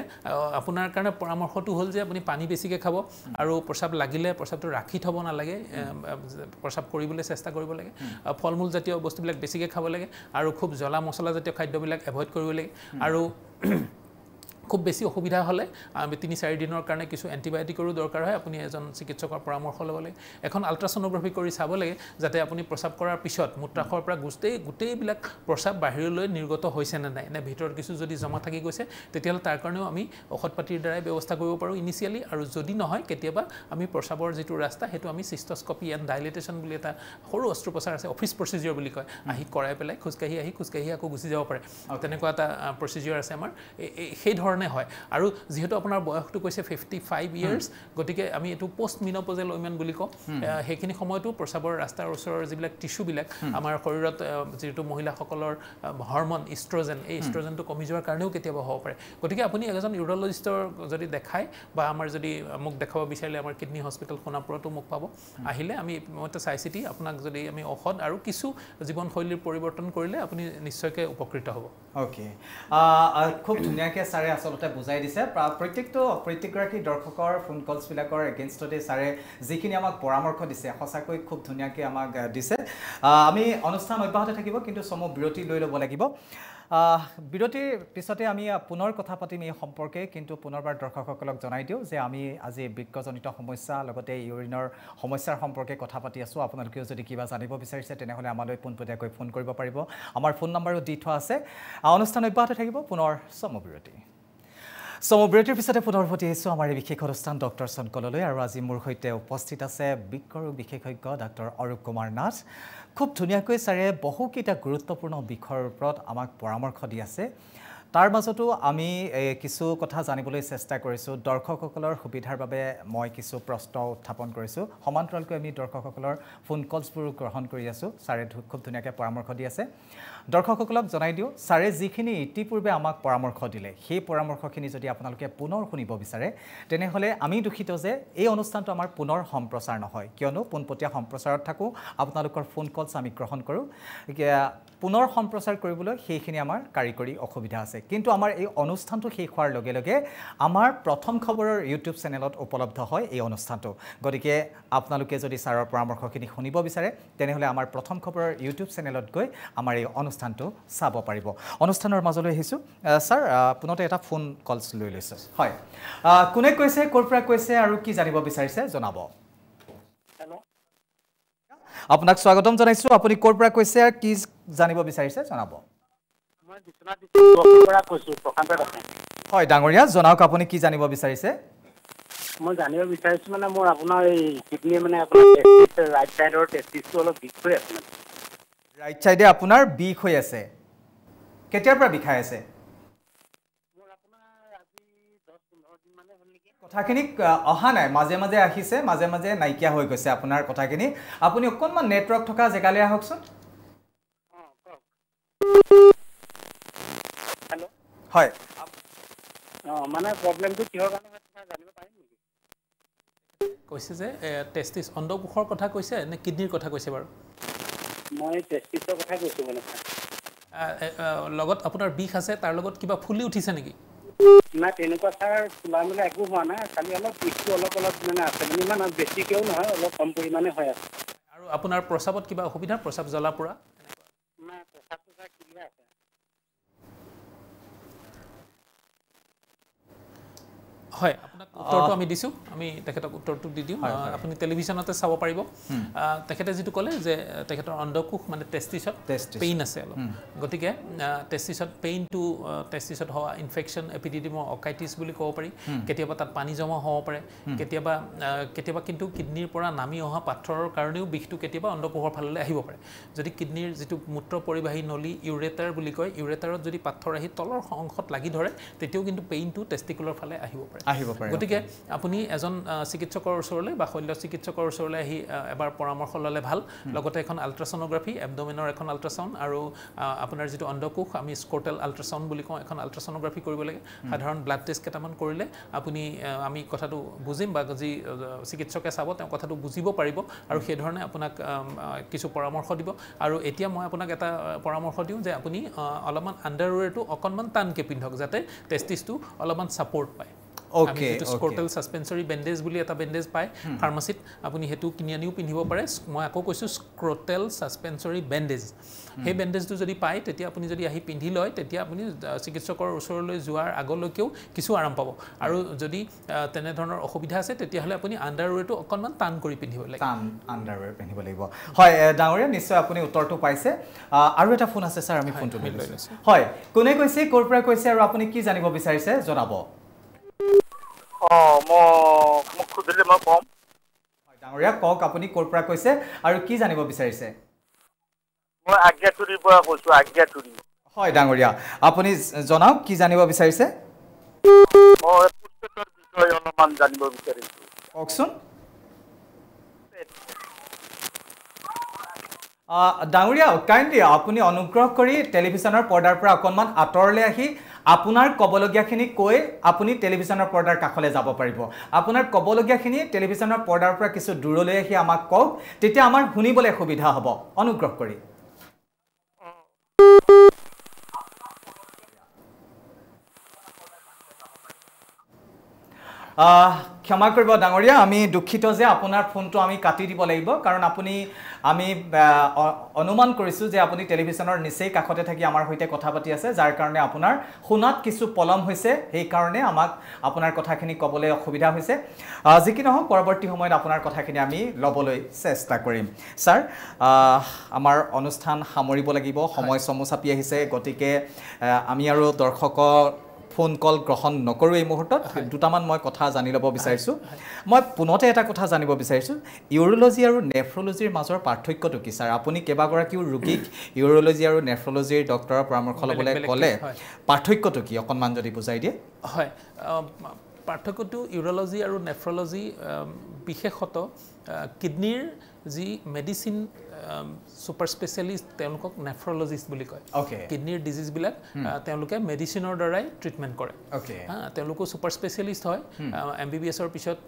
আপোনাৰ কাৰণে পৰামৰ্শটো হ'ল যে আপুনি পানী বেছিকৈ খাব আৰু প্ৰস্ৰাৱ লাগিলে প্ৰস্ৰাৱটো ৰাখি থ'ব নালাগে প্ৰস্ৰাৱ কৰিবলৈ চেষ্টা কৰিব লাগে ফল মূল জাতীয় বস্তুবিলাক বেছিকৈ খাব লাগে আৰু খুব জ্বলা মছলা জাতীয় খাদ্যবিলাক এভইড কৰিব লাগে আৰু খুব বেছি অসুবিধা হ'লে আমি 3-4 দিনৰ কাৰণে কিছু এন্টিবায়োটিকৰো দৰকাৰ হয় আপুনি এজন চিকিৎসকৰ পৰামৰ্শ ল'ব লাগে এখন আল্ট্ৰাছনোগ্ৰাফি কৰি চাব লাগে যাতে আপুনি প্ৰস্ৰাৱ কৰাৰ পিছত মূত্ৰাশয়ৰ পৰা গোটেইবিলাক প্ৰস্ৰাৱ বাহিৰলৈ নিৰ্গত হৈছে নে নাই নে ভিতৰত কিছু যদি জমা থাকি গৈছে তেতিয়াহ'লে তাৰ কাৰণেও আমি ঔষধ পাতিৰ দ্বাৰাই ব্যৱস্থা কৰিব পাৰোঁ ইনিচিয়েলি আৰু যদি নহয় কেতিয়াবা আমি প্ৰস্ৰাৱৰ যিটো ৰাস্তা সেইটো আমি সিস্টোস্কপি এণ্ড ডাইলেটেশ্যন বুলি এটা সৰু অস্ত্ৰোপচাৰ আছে অফিচ প্ৰচিডিউৰ বুলি কয় আহি কৰাই পেলাই খোজকাঢ়ি আকৌ গুচি যাব পাৰে তেনেকুৱা এটা প্ৰচিডিউৰ আছে আমাৰ সেই ধৰণে হয় আৰু যেহেতু আপোনাৰ বয়সটো কৈছে 55 ইয়াৰ্স গতিকে আমি এটো পোষ্ট মিনোপজেল উইমেন বুলি কওঁ হেখিনি সময়টো প্ৰস্ৰাৱৰ ৰাস্তাৰ ওচৰৰ যিবিলাক টিস্যুবিলাক আমাৰ শৰীৰত যেটো মহিলাসকলৰ হৰমন ইষ্ট্ৰোজেন এই ইষ্ট্ৰোজেনটো কমি যোৱাৰ কাৰণেও কেতিয়াবা হ'ব পাৰে গতিকে আপুনি এজন ইউৰোলজিষ্টৰ যদি দেখায় বা আমাৰ যদি মোক দেখাব বিচাৰিলে আমাৰ কিডনি হস্পিটেল সোণাপুৰতো মোক পাব আহিলে আমি মতে চাই চিতি আপোনাক যদি আমি ঔষধ আৰু কিছু জীৱনশৈলীৰ পৰিৱৰ্তন কৰিলে আপুনি নিশ্চয়কৈ উপকৃত হ'ব ওকে খুব ধুনীয়াকৈ ছাৰে আচলতে বুজাই দিছে প্ৰত্যেকগৰাকী দৰ্শকৰ ফোন কলছবিলাকৰ এগেইনষ্টতে ছাৰে যিখিনি আমাক পৰামৰ্শ দিছে সঁচাকৈ খুব ধুনীয়াকৈ আমাক দিছে আমি অনুষ্ঠান অব্যাহত থাকিব কিন্তু চমু বিৰতি লৈ ল'ব লাগিব বিৰতিৰ পিছতে আমি পুনৰ কথা পাতিম এই সম্পৰ্কে কিন্তু পুনৰবাৰ দৰ্শকসকলক জনাই দিওঁ যে আমি আজি বৃক্কজনিত সমস্যা লগতে ইউৰিনৰ সমস্যাৰ সম্পৰ্কে কথা পাতি আছোঁ আপোনালোকেও যদি কিবা জানিব বিচাৰিছে তেনেহ'লে আমালৈ পোনপটীয়াকৈ ফোন কৰিব পাৰিব আমাৰ ফোন নম্বৰো দি থোৱা আছে অনুষ্ঠান অব্যাহত থাকিব পুনৰ চমু বিৰতিৰ পিছতে পুনৰ উভতি আহিছোঁ আমাৰ এই বিশেষ অনুষ্ঠান ডক্টৰ চনকললৈ আৰু আজি মোৰ সৈতে উপস্থিত আছে বৃক্ক ৰোগ বিশেষজ্ঞ ডাক্তৰ অৰূপ কুমাৰ নাথ খুব ধুনীয়াকৈ ছাৰে বহুকেইটা গুৰুত্বপূৰ্ণ বিষয়ৰ ওপৰত আমাক পৰামৰ্শ দি আছে তাৰ মাজতো আমি কিছু কথা জানিবলৈ চেষ্টা কৰিছোঁ দৰ্শকসকলৰ সুবিধাৰ বাবে মই কিছু প্ৰশ্ন উত্থাপন কৰিছোঁ সমান্তৰালকৈ আমি দৰ্শকসকলৰ ফোন কলছবোৰ গ্ৰহণ কৰি আছোঁ ছাৰে খুব ধুনীয়াকৈ পৰামৰ্শ দি আছে দৰ্শকসকলক জনাই দিওঁ ছাৰে যিখিনি ইতিপূৰ্বে আমাক পৰামৰ্শ দিলে সেই পৰামৰ্শখিনি যদি আপোনালোকে পুনৰ শুনিব বিচাৰে তেনেহ'লে আমি দুখিত যে এই অনুষ্ঠানটো আমাৰ পুনৰ সম্প্ৰচাৰ নহয় কিয়নো পোনপটীয়া সম্প্ৰচাৰত থাকোঁ আপোনালোকৰ ফোন কলছ আমি গ্ৰহণ কৰোঁ পুনৰ সম্প্ৰচাৰ কৰিবলৈ সেইখিনি আমাৰ কাৰিকৰী অসুবিধা আছে কিন্তু আমাৰ এই অনুষ্ঠানটো শেষ হোৱাৰ লগে লগে আমাৰ প্ৰথম খবৰৰ ইউটিউব চেনেলত উপলব্ধ হয় এই অনুষ্ঠানটো গতিকে আপোনালোকে যদি ছাৰৰ পৰামৰ্শখিনি শুনিব বিচাৰে তেনেহ'লে আমাৰ প্ৰথম খবৰৰ ইউটিউব চেনেলত গৈ আমাৰ এই অনুষ্ঠানটো চাব পাৰিব অনুষ্ঠানৰ মাজলৈ আহিছোঁ ছাৰ পুনতে এটা ফোন কলছ লৈ লৈছোঁ হয় কোনে কৈছে ক'ৰ পৰা কৈছে আৰু কি জানিব বিচাৰিছে জনাব আপোনাক স্বাগতম জনাইছোঁ আপুনি ক'ৰ পৰা কৈছে আৰু কি জানিব বিচাৰিছে জনাব মই বিশ্বনাথ ডিষ্ট্ৰিক্টৰ পৰা কৈছোঁ প্ৰশান্ত দাসে হয় ডাঙৰীয়া জনাওক আপুনি কি জানিব বিচাৰিছে মই জানিব বিচাৰিছোঁ মানে মোৰ আপোনাৰ এই কিডনী মানে আপোনাৰ টেষ্টিছ ৰাইট চাইডৰ টেষ্টিছটো অলপ বিষ হৈ আছে মানে ৰাইট চাইডে আপোনাৰ বিষ হৈ আছে কেতিয়াৰ পৰা বিষাই আছে মোৰ আপোনাৰ আজি 10-15 দিন মানে হ'ল নেকি কথাখিনি অহা নাই মাজে মাজে আহিছে মাজে মাজে নাইকিয়া হৈ গৈছে আপোনাৰ কথাখিনি আপুনি অকণমান নেটৱৰ্ক থকা জেগালৈ আহকচোন হেল্ল' হয় মানে প্ৰব্লেমটো কিহৰ কাৰণে হয় জানিব পাৰিম নেকি কৈছে যে টেষ্টিছ অণ্ডকোষৰ কথা কৈছে নে কিডনীৰ কথা কৈছে বাৰু মই টেষ্টিছৰ কথা কৈছোঁ মানে লগত আপোনাৰ বিষ আছে তাৰ লগত কিবা ফুলি উঠিছে নেকি নাই তেনেকুৱা ছাৰ ফুলা মেলা একো হোৱা নাই খালি অলপ বিষটো অলপ মানে আছে মানে ইমান বেছিকৈও নহয় অলপ কম পৰিমাণে হৈ আছে আৰু আপোনাৰ প্ৰস্ৰাৱত কিবা অসুবিধা প্ৰস্ৰাৱ জ্বলা পোৰা নাই প্ৰস্ৰাৱটো ছাৰ ক্লিয়াৰ আছে হয় আপোনাক উত্তৰটো আমি দিছোঁ আমি তেখেতক উত্তৰটো দি দিওঁ আপুনি টেলিভিশ্যনতে চাব পাৰিব তেখেতে যিটো ক'লে যে তেখেতৰ অণ্ডকোষ মানে টেষ্টিছত পেইন আছে অলপ গতিকে টেষ্টিছত পেইনটো টেষ্টিছত হোৱা ইনফেকশ্যন এপিডিডিমৰ অকাইটিছ বুলি ক'ব পাৰি কেতিয়াবা তাত পানী জমা হ'ব পাৰে কেতিয়াবা কিন্তু কিডনীৰ পৰা নামি অহা পাথৰৰ কাৰণেও বিষটো কেতিয়াবা অণ্ডকোষৰ ফাললৈ আহিব পাৰে যদি কিডনীৰ যিটো মূত্ৰ পৰিবাহী নলী ইউৰেটাৰ বুলি কয় ইউৰেটাৰত যদি পাথৰ আহি তলৰ অংশত লাগি ধৰে তেতিয়াও কিন্তু পেইনটো টেষ্টিকুলৰ ফালে আহিব পাৰে গতিকে আপুনি এজন চিকিৎসকৰ ওচৰলৈ বা শল্য চিকিৎসকৰ ওচৰলৈ আহি এবাৰ পৰামৰ্শ ল'লে ভাল লগতে এখন আল্ট্ৰাছ'ন'গ্ৰাফি এবডোমেনৰ এখন আল্ট্ৰাছাউণ্ড আৰু আপোনাৰ যিটো অণ্ডকোষ আমি স্কৰ্টেল আল্ট্ৰাছাউণ্ড বুলি কওঁ এখন আল্ট্ৰাছ'ন'গ্ৰাফি কৰিব লাগে সাধাৰণ ব্লাড টেষ্ট কেইটামান কৰিলে আপুনি আমি কথাটো বুজিম বা যি চিকিৎসকে চাব তেওঁ কথাটো বুজিব পাৰিব আৰু সেইধৰণে আপোনাক কিছু পৰামৰ্শ দিব আৰু এতিয়া মই আপোনাক এটা পৰামৰ্শ দিওঁ যে আপুনি অলপমান আণ্ডাৰৱেৰটো অকণমান টানকৈ পিন্ধক যাতে টেষ্টিছটো অলপমান ছাপৰ্ট পায় ওকে স্কৰ্টেল সাসপেনসৰি বেন্ডেজ বুলি এটা বেন্ডেজ পায় ফাৰ্মাসিত আপুনি হেতু কিনি আনিও পিন্ধিব পাৰে মই আকৌ কৈছো স্কৰ্টেল সাসপেনসৰি বেন্ডেজ হে বেন্ডেজটো যদি পায় তেতিয়া আপুনি যদি আহি পিন্ধি লয় তেতিয়া আপুনি চিকিৎসকৰ ওচৰলৈ যোৱাৰ আগলৈকেও কিছু আৰাম পাব আৰু যদি তেনে ধৰণৰ অসুবিধা আছে তেতিয়া হলে আপুনি আণ্ডাৰৱেৰটো অকণমান টান কৰি পিন্ধিব লাগিব টান আণ্ডাৰৱেৰ পিন্ধিব লাগিব হয় ডাঙৰীয়া নিশ্চয় আপুনি উত্তৰটো পাইছে আৰু এটা ফোন আছে স্যাৰ আমি ফোনটো লৈ লৈছো হয় কোনে কৈছে ক'ৰ পৰা কৈছে আৰু আপুনি কি জানিব বিচাৰিছে জনাব মোক খুদিলে মই কম ডাঙৰীয়া কওক আপুনি ক'ৰ পৰা কৈছে আৰু কি জানিব বিচাৰিছে মই আজ্ঞাতুৰিৰ পৰা কৈছো আজ্ঞাতুৰি হয় ডাঙৰীয়া আপুনি জনাওক কি জানিব বিচাৰিছে মই পুষ্পেটৰ বিষয়ে অলপমান জানিব বিচাৰিছো কওকচোন ডাঙৰীয়া কাইণ্ডলি আপুনি অনুগ্ৰহ কৰি টেলিভিছনৰ পৰ্দাৰ পৰা অকণমান আঁতৰলৈ আহি আপোনাৰ ক'বলগীয়াখিনি কৈ আপুনি টেলিভিছনৰ পৰ্দাৰ কাষলৈ যাব পাৰিব আপোনাৰ ক'বলগীয়াখিনি টেলিভিছনৰ পৰ্দাৰ পৰা কিছু দূৰলৈ আহি আমাক কওক তেতিয়া আমাৰ শুনিবলৈ সুবিধা হ'ব অনুগ্ৰহ কৰি ক্ষমা কৰিব ডাঙৰীয়া আমি দুখিত যে আপোনাৰ ফোনটো আমি কাটি দিব লাগিব কাৰণ আমি অনুমান কৰিছো যে আপুনি টেলিভিছনৰ নিচেই কাষতে থাকি আমাৰ সৈতে কথা পাতি আছে যাৰ কাৰণে আপোনাৰ শুনাত কিছু পলম হৈছে সেই কাৰণে আমাক আপোনাৰ কথাখিনি ক'বলৈ অসুবিধা হৈছে যি কি নহওক পৰৱৰ্তী সময়ত আপোনাৰ কথাখিনি আমি ল'বলৈ চেষ্টা কৰিম স্যাৰ আমাৰ অনুষ্ঠান সামৰিব লাগিব সময় চমু চাপি আহিছে গতিকে আমি আৰু দৰ্শকৰ ফোন কল গ্ৰহণ নকৰো এই মুহূৰ্তত দুটামান মই কথা জানি ল'ব বিচাৰিছো মই পুনতে এটা কথা জানিব বিচাৰিছো ইউৰোলজি আৰু নেফ্ৰলজিৰ মাজৰ পাৰ্থক্যটো কি স্যাৰ আপুনি কেবাগৰাকীও ৰোগীক ইউৰোলজি আৰু নেফ্ৰলজিৰ ডক্টৰৰ পৰামৰ্শ ল'বলৈ ক'লে পাৰ্থক্যটো কি অকণমান যদি বুজাই দিয়ে হয় পাৰ্থক্যটো ইউৰোলজি আৰু নেফ্ৰলজি বিশেষত কিডনীৰ যি মেডিচিন সুপাৰ স্পেশালিষ্ট তেওঁলোকক নেফ্ৰলজিষ্ট বুলি কয় কিডনীৰ ডিজিজবিলাক তেওঁলোকে মেডিচিনৰ দ্বাৰাই ট্ৰিটমেণ্ট কৰে তেওঁলোকো সুপাৰ স্পেশালিষ্ট হয় MBBSৰ পিছত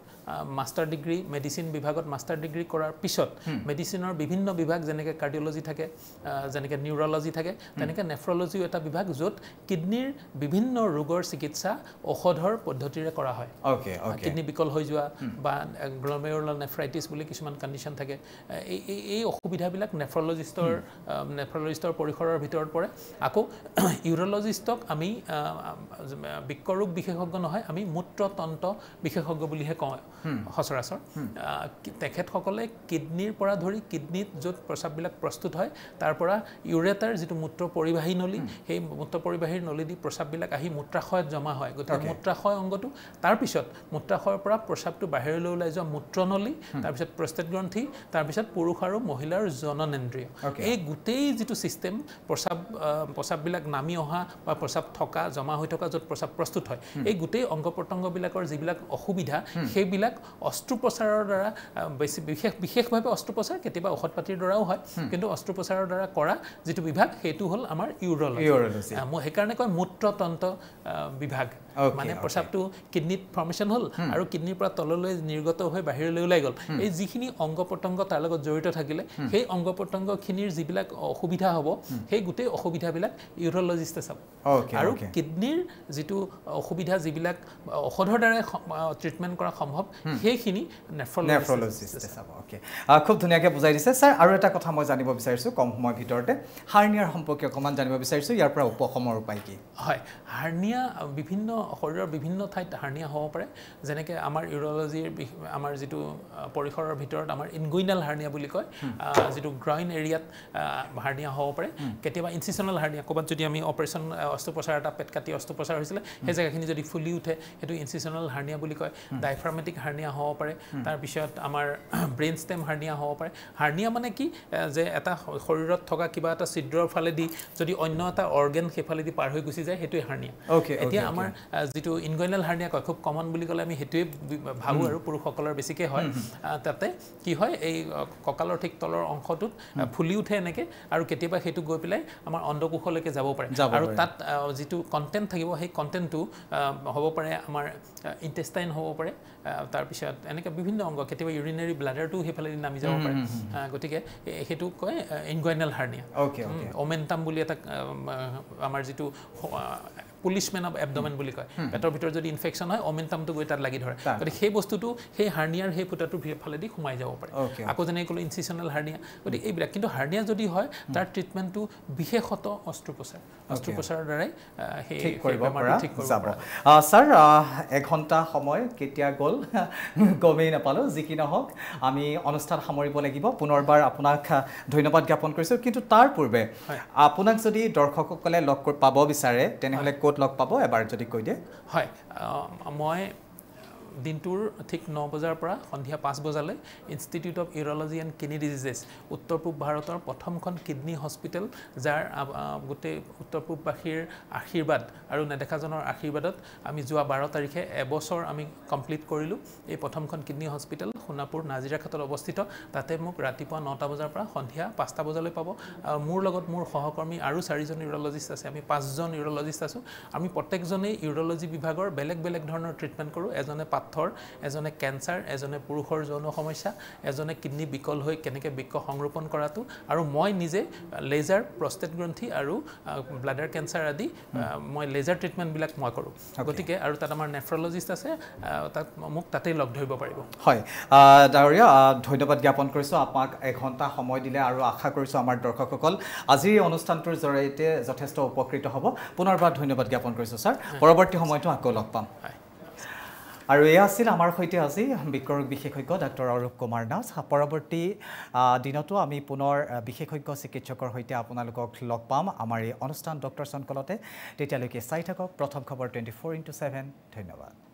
মাষ্টাৰ ডিগ্ৰী মেডিচিন বিভাগত মাষ্টাৰ ডিগ্ৰী কৰাৰ পিছত মেডিচিনৰ বিভিন্ন বিভাগ যেনেকৈ কাৰ্ডিঅলজি থাকে যেনেকৈ নিউৰলজি থাকে তেনেকৈ নেফ্ৰলজিও এটা বিভাগ য'ত কিডনীৰ বিভিন্ন ৰোগৰ চিকিৎসা ঔষধৰ পদ্ধতিৰে কৰা হয় কিডনী বিকল হৈ যোৱা বা গ্ল'মেৰুলাৰ নেফ্ৰাইটিছ বুলি কিছুমান কণ্ডিশ্যন থাকে এই অসুবিধা অসুবিধাবিলাক নেফ্ৰলজিষ্টৰ পৰিসৰৰ ভিতৰত পৰে আকৌ ইউৰলজিষ্টক আমি বৃক্কৰোগ বিশেষজ্ঞ নহয় আমি মূত্ৰতন্ত্ৰ বিশেষজ্ঞ বুলিহে কওঁ সচৰাচৰ তেখেতসকলে কিডনিৰ পৰা ধৰি কিডনিত য'ত প্ৰস্ৰাৱবিলাক প্ৰস্তুত হয় তাৰ পৰা ইউৰেটাৰ যিটো মূত্ৰ পৰিবাহী নলী সেই মূত্ৰ পৰিবাহীৰ নলী দি প্ৰস্ৰাৱবিলাক আহি মূত্ৰাশয়ত জমা হয় গতিকে মূত্ৰাশয় অংগটো তাৰপিছত মূত্ৰাশয়ৰ পৰা প্ৰস্ৰাৱটো বাহিৰলৈ ওলাই যোৱা মূত্ৰনলী তাৰপিছত প্ৰস্টেট গ্ৰন্থি তাৰপিছত পুৰুষ আৰু মহিলাৰ জননেন্দ্ৰিয় এই গোটেই যিটো ছিষ্টেম প্ৰস্ৰাৱবিলাক নামি অহা বা প্ৰস্ৰাৱ থকা জমা হৈ থকা য'ত প্ৰস্ৰাৱ প্ৰস্তুত হয় এই গোটেই অংগ প্ৰত্যংগবিলাকৰ যিবিলাক অসুবিধা সেইবিলাক অস্ত্ৰোপচাৰৰ দ্বাৰা বিশেষভাৱে অস্ত্ৰোপচাৰ কেতিয়াবা ঔষধ পাতিৰ দ্বাৰাও হয় কিন্তু অস্ত্ৰোপচাৰৰ দ্বাৰা কৰা যিটো বিভাগ সেইটো হ'ল আমাৰ ইউৰলজি মই সেইকাৰণে কয় মূত্ৰতন্ত্ৰ বিভাগ মানে প্ৰস্ৰাৱটো কিডনিত ফৰ্মেশ্যন হ'ল আৰু কিডনিৰ পৰা তললৈ নিৰ্গত হৈ বাহিৰলৈ ওলাই গ'ল এই যিখিনি অংগ প্ৰত্যংগ তাৰ লগত জড়িত থাকিলে সেই অংগ প্ৰত্যংগখিনিৰ যিবিলাক অসুবিধা হ'ব সেই গোটেই অসুবিধাবিলাক ইউৰলজিষ্টে চাব আৰু কিডনিৰ যিটো অসুবিধা যিবিলাক ঔষধৰ দ্বাৰা ট্ৰিটমেণ্ট কৰা সম্ভৱ সেইখিনি নেফ্ৰলজিষ্টে চাব খুব ধুনীয়াকৈ বুজাই দিছে ছাৰ আৰু এটা কথা মই জানিব বিচাৰিছোঁ কম সময়ৰ ভিতৰতে হাৰ্নিয়াৰ সম্পৰ্কে অকণমান জানিব বিচাৰিছোঁ ইয়াৰ পৰা উপশমৰ উপায় কি হয় হাৰ্নিয়া বিভিন্ন শৰীৰৰ বিভিন্ন ঠাইত হাৰ্নিয়া হ'ব পাৰে যেনেকৈ আমাৰ ইউৰলজিৰ আমাৰ যিটো পৰিসৰৰ ভিতৰত আমাৰ ইনগুইনাল হাৰ্নিয়া বুলি কয় যিটো গ্ৰইন এৰিয়াত হাৰ্নিয়া হ'ব পাৰে কেতিয়াবা ইনচিছনেল হাৰ্নিয়া ক'ৰবাত যদি আমি অপাৰেশ্যন অস্ত্ৰোপচাৰ এটা পেট কাটি অস্ত্ৰোপচাৰ হৈছিলে সেই জেগাখিনি যদি ফুলি উঠে সেইটো ইনচিছনেল হাৰ্নিয়া বুলি কয় ডাইফ্ৰামেটিক হাৰ্নিয়া হ'ব পাৰে তাৰপিছত আমাৰ ব্ৰেইন ষ্টেম হাৰ্নিয়া হ'ব পাৰে হাৰ্নিয়া মানে কি যে এটা শৰীৰত থকা কিবা এটা ছিদ্ৰৰ ফালেদি যদি অন্য এটা অৰ্গেন সেইফালেদি পাৰ হৈ গুচি যায় সেইটোৱে হাৰ্নিয়া এতিয়া আমাৰ যিটো ইনগুইনাল হাৰ্নিয়া কয় খুব কমন বুলি ক'লে আমি সেইটোৱে ভাবোঁ আৰু পুৰুষসকলৰ বেছিকৈ হয় তাতে কি হয় এই কঁকালৰ ঠিক তলৰ অংশটোত ফুলি উঠে এনেকৈ আৰু কেতিয়াবা সেইটো গৈ পেলাই আমাৰ অণ্ডকোষলৈকে যাব পাৰে আৰু তাত যিটো কণ্টেণ্ট থাকিব সেই কণ্টেণ্টটো হ'ব পাৰে আমাৰ ইণ্টেষ্টাইন হ'ব পাৰে তাৰপিছত এনেকৈ বিভিন্ন অংগ কেতিয়াবা ইউৰিনেৰী ব্লাডাৰটো সেইফালেদি নামি যাব পাৰে গতিকে সেইটো কয় ইনগুইনাল হাৰ্নিয়া অমেণ্টাম বুলি এটা আমাৰ যিটো পুলিচমেন অফ এবডমেন বুলি কয় পেটৰ ভিতৰত যদি ইনফেকশ্যন হয় অমেণ্টামটো গৈ তাত লাগি ধৰে গতিকে সেই বস্তুটো সেই হাৰ্নিয়াৰ সেই ফুটাটোৰ ফালেদি সোমাই যাব পাৰে আকৌ যেনেকৈ ক'লো ইনচিছনেল হাৰ্নিয়া গতিকে এইবিলাক কিন্তু হাৰ্নিয়া যদি হয় তাৰ ট্ৰিটমেণ্টটো বিশেষত অস্ত্ৰোপচাৰৰ দ্বাৰাই সেই ঠিক কৰিব যাব ছাৰ এঘণ্টা সময় কেতিয়া গ'ল গমেই নাপালোঁ যি কি নহওক আমি অনুষ্ঠান সামৰিব লাগিব পুনৰবাৰ আপোনাক ধন্যবাদ জ্ঞাপন কৰিছোঁ কিন্তু তাৰ পূৰ্বে আপোনাক যদি দৰ্শকসকলে লগ পাব বিচাৰে তেনেহ'লে ক'ত লগ পাব এবাৰ যদি কৈ দিয়ে হয় মই দিনটোৰ ঠিক 9 বজাৰ পৰা সন্ধিয়া 5 বজালৈ institute of urology and kidney diseases উত্তৰ পূব ভাৰতৰ প্ৰথমখন কিডনি হস্পিটেল যাৰ গোটেই উত্তৰ পূববাসীৰ আশীৰ্বাদ আৰু নেদেখাজনৰ আশীৰ্বাদত আমি যোৱা 12 তাৰিখে এবছৰ আমি কমপ্লিট কৰিলোঁ এই প্ৰথমখন কিডনি হস্পিটেল সোণাপুৰ নাজিৰাঘাটত অৱস্থিত তাতে মোক ৰাতিপুৱা 9টা বজাৰ পৰা সন্ধিয়া 5টা বজালৈ পাব আৰু মোৰ লগত মোৰ সহকৰ্মী আৰু 4জন ইউৰলজিষ্ট আছে আমি 5জন ইউৰলজিষ্ট আছোঁ আমি প্ৰত্যেকজনেই ইউৰলজি বিভাগৰ বেলেগ বেলেগ ধৰণৰ ট্ৰিটমেণ্ট কৰোঁ এজনে পাথৰ এজনে কেঞ্চাৰ এজনে পুৰুষৰ যৌন সমস্যা এজনে কিডনি বিকল হৈ কেনেকৈ বৃক্ক সংৰোপণ কৰাটো আৰু মই নিজে লেজাৰ প্ৰষ্টেট গ্ৰন্থি আৰু ব্লাডাৰ কেঞ্চাৰ আদি মই লেজাৰ ট্ৰিটমেণ্টবিলাক মই কৰোঁ গতিকে আৰু তাত আমাৰ নেফ্ৰলজিষ্ট আছে তাত মোক তাতেই লগ ধৰিব পাৰিব হয় ডাঙৰীয়া ধন্যবাদ জ্ঞাপন কৰিছোঁ আপোনাক এঘণ্টা সময় দিলে আৰু আশা কৰিছোঁ আমাৰ দৰ্শকসকল আজিৰ এই অনুষ্ঠানটোৰ জৰিয়তে যথেষ্ট উপকৃত হ'ব পুনৰবাৰ ধন্যবাদ জ্ঞাপন কৰিছোঁ ছাৰ পৰৱৰ্তী সময়তো আকৌ লগ পাম আৰু এয়া আছিল আমাৰ সৈতে আজি বৃক্কৰোগ বিশেষজ্ঞ ডাক্তৰ অৰূপ কুমাৰ দাস পৰৱৰ্তী দিনতো আমি পুনৰ বিশেষজ্ঞ চিকিৎসকৰ সৈতে আপোনালোকক লগ পাম আমাৰ এই অনুষ্ঠান ডক্টৰ চনকলতে তেতিয়ালৈকে চাই থাকক প্ৰথম খবৰ 24x7 ধন্যবাদ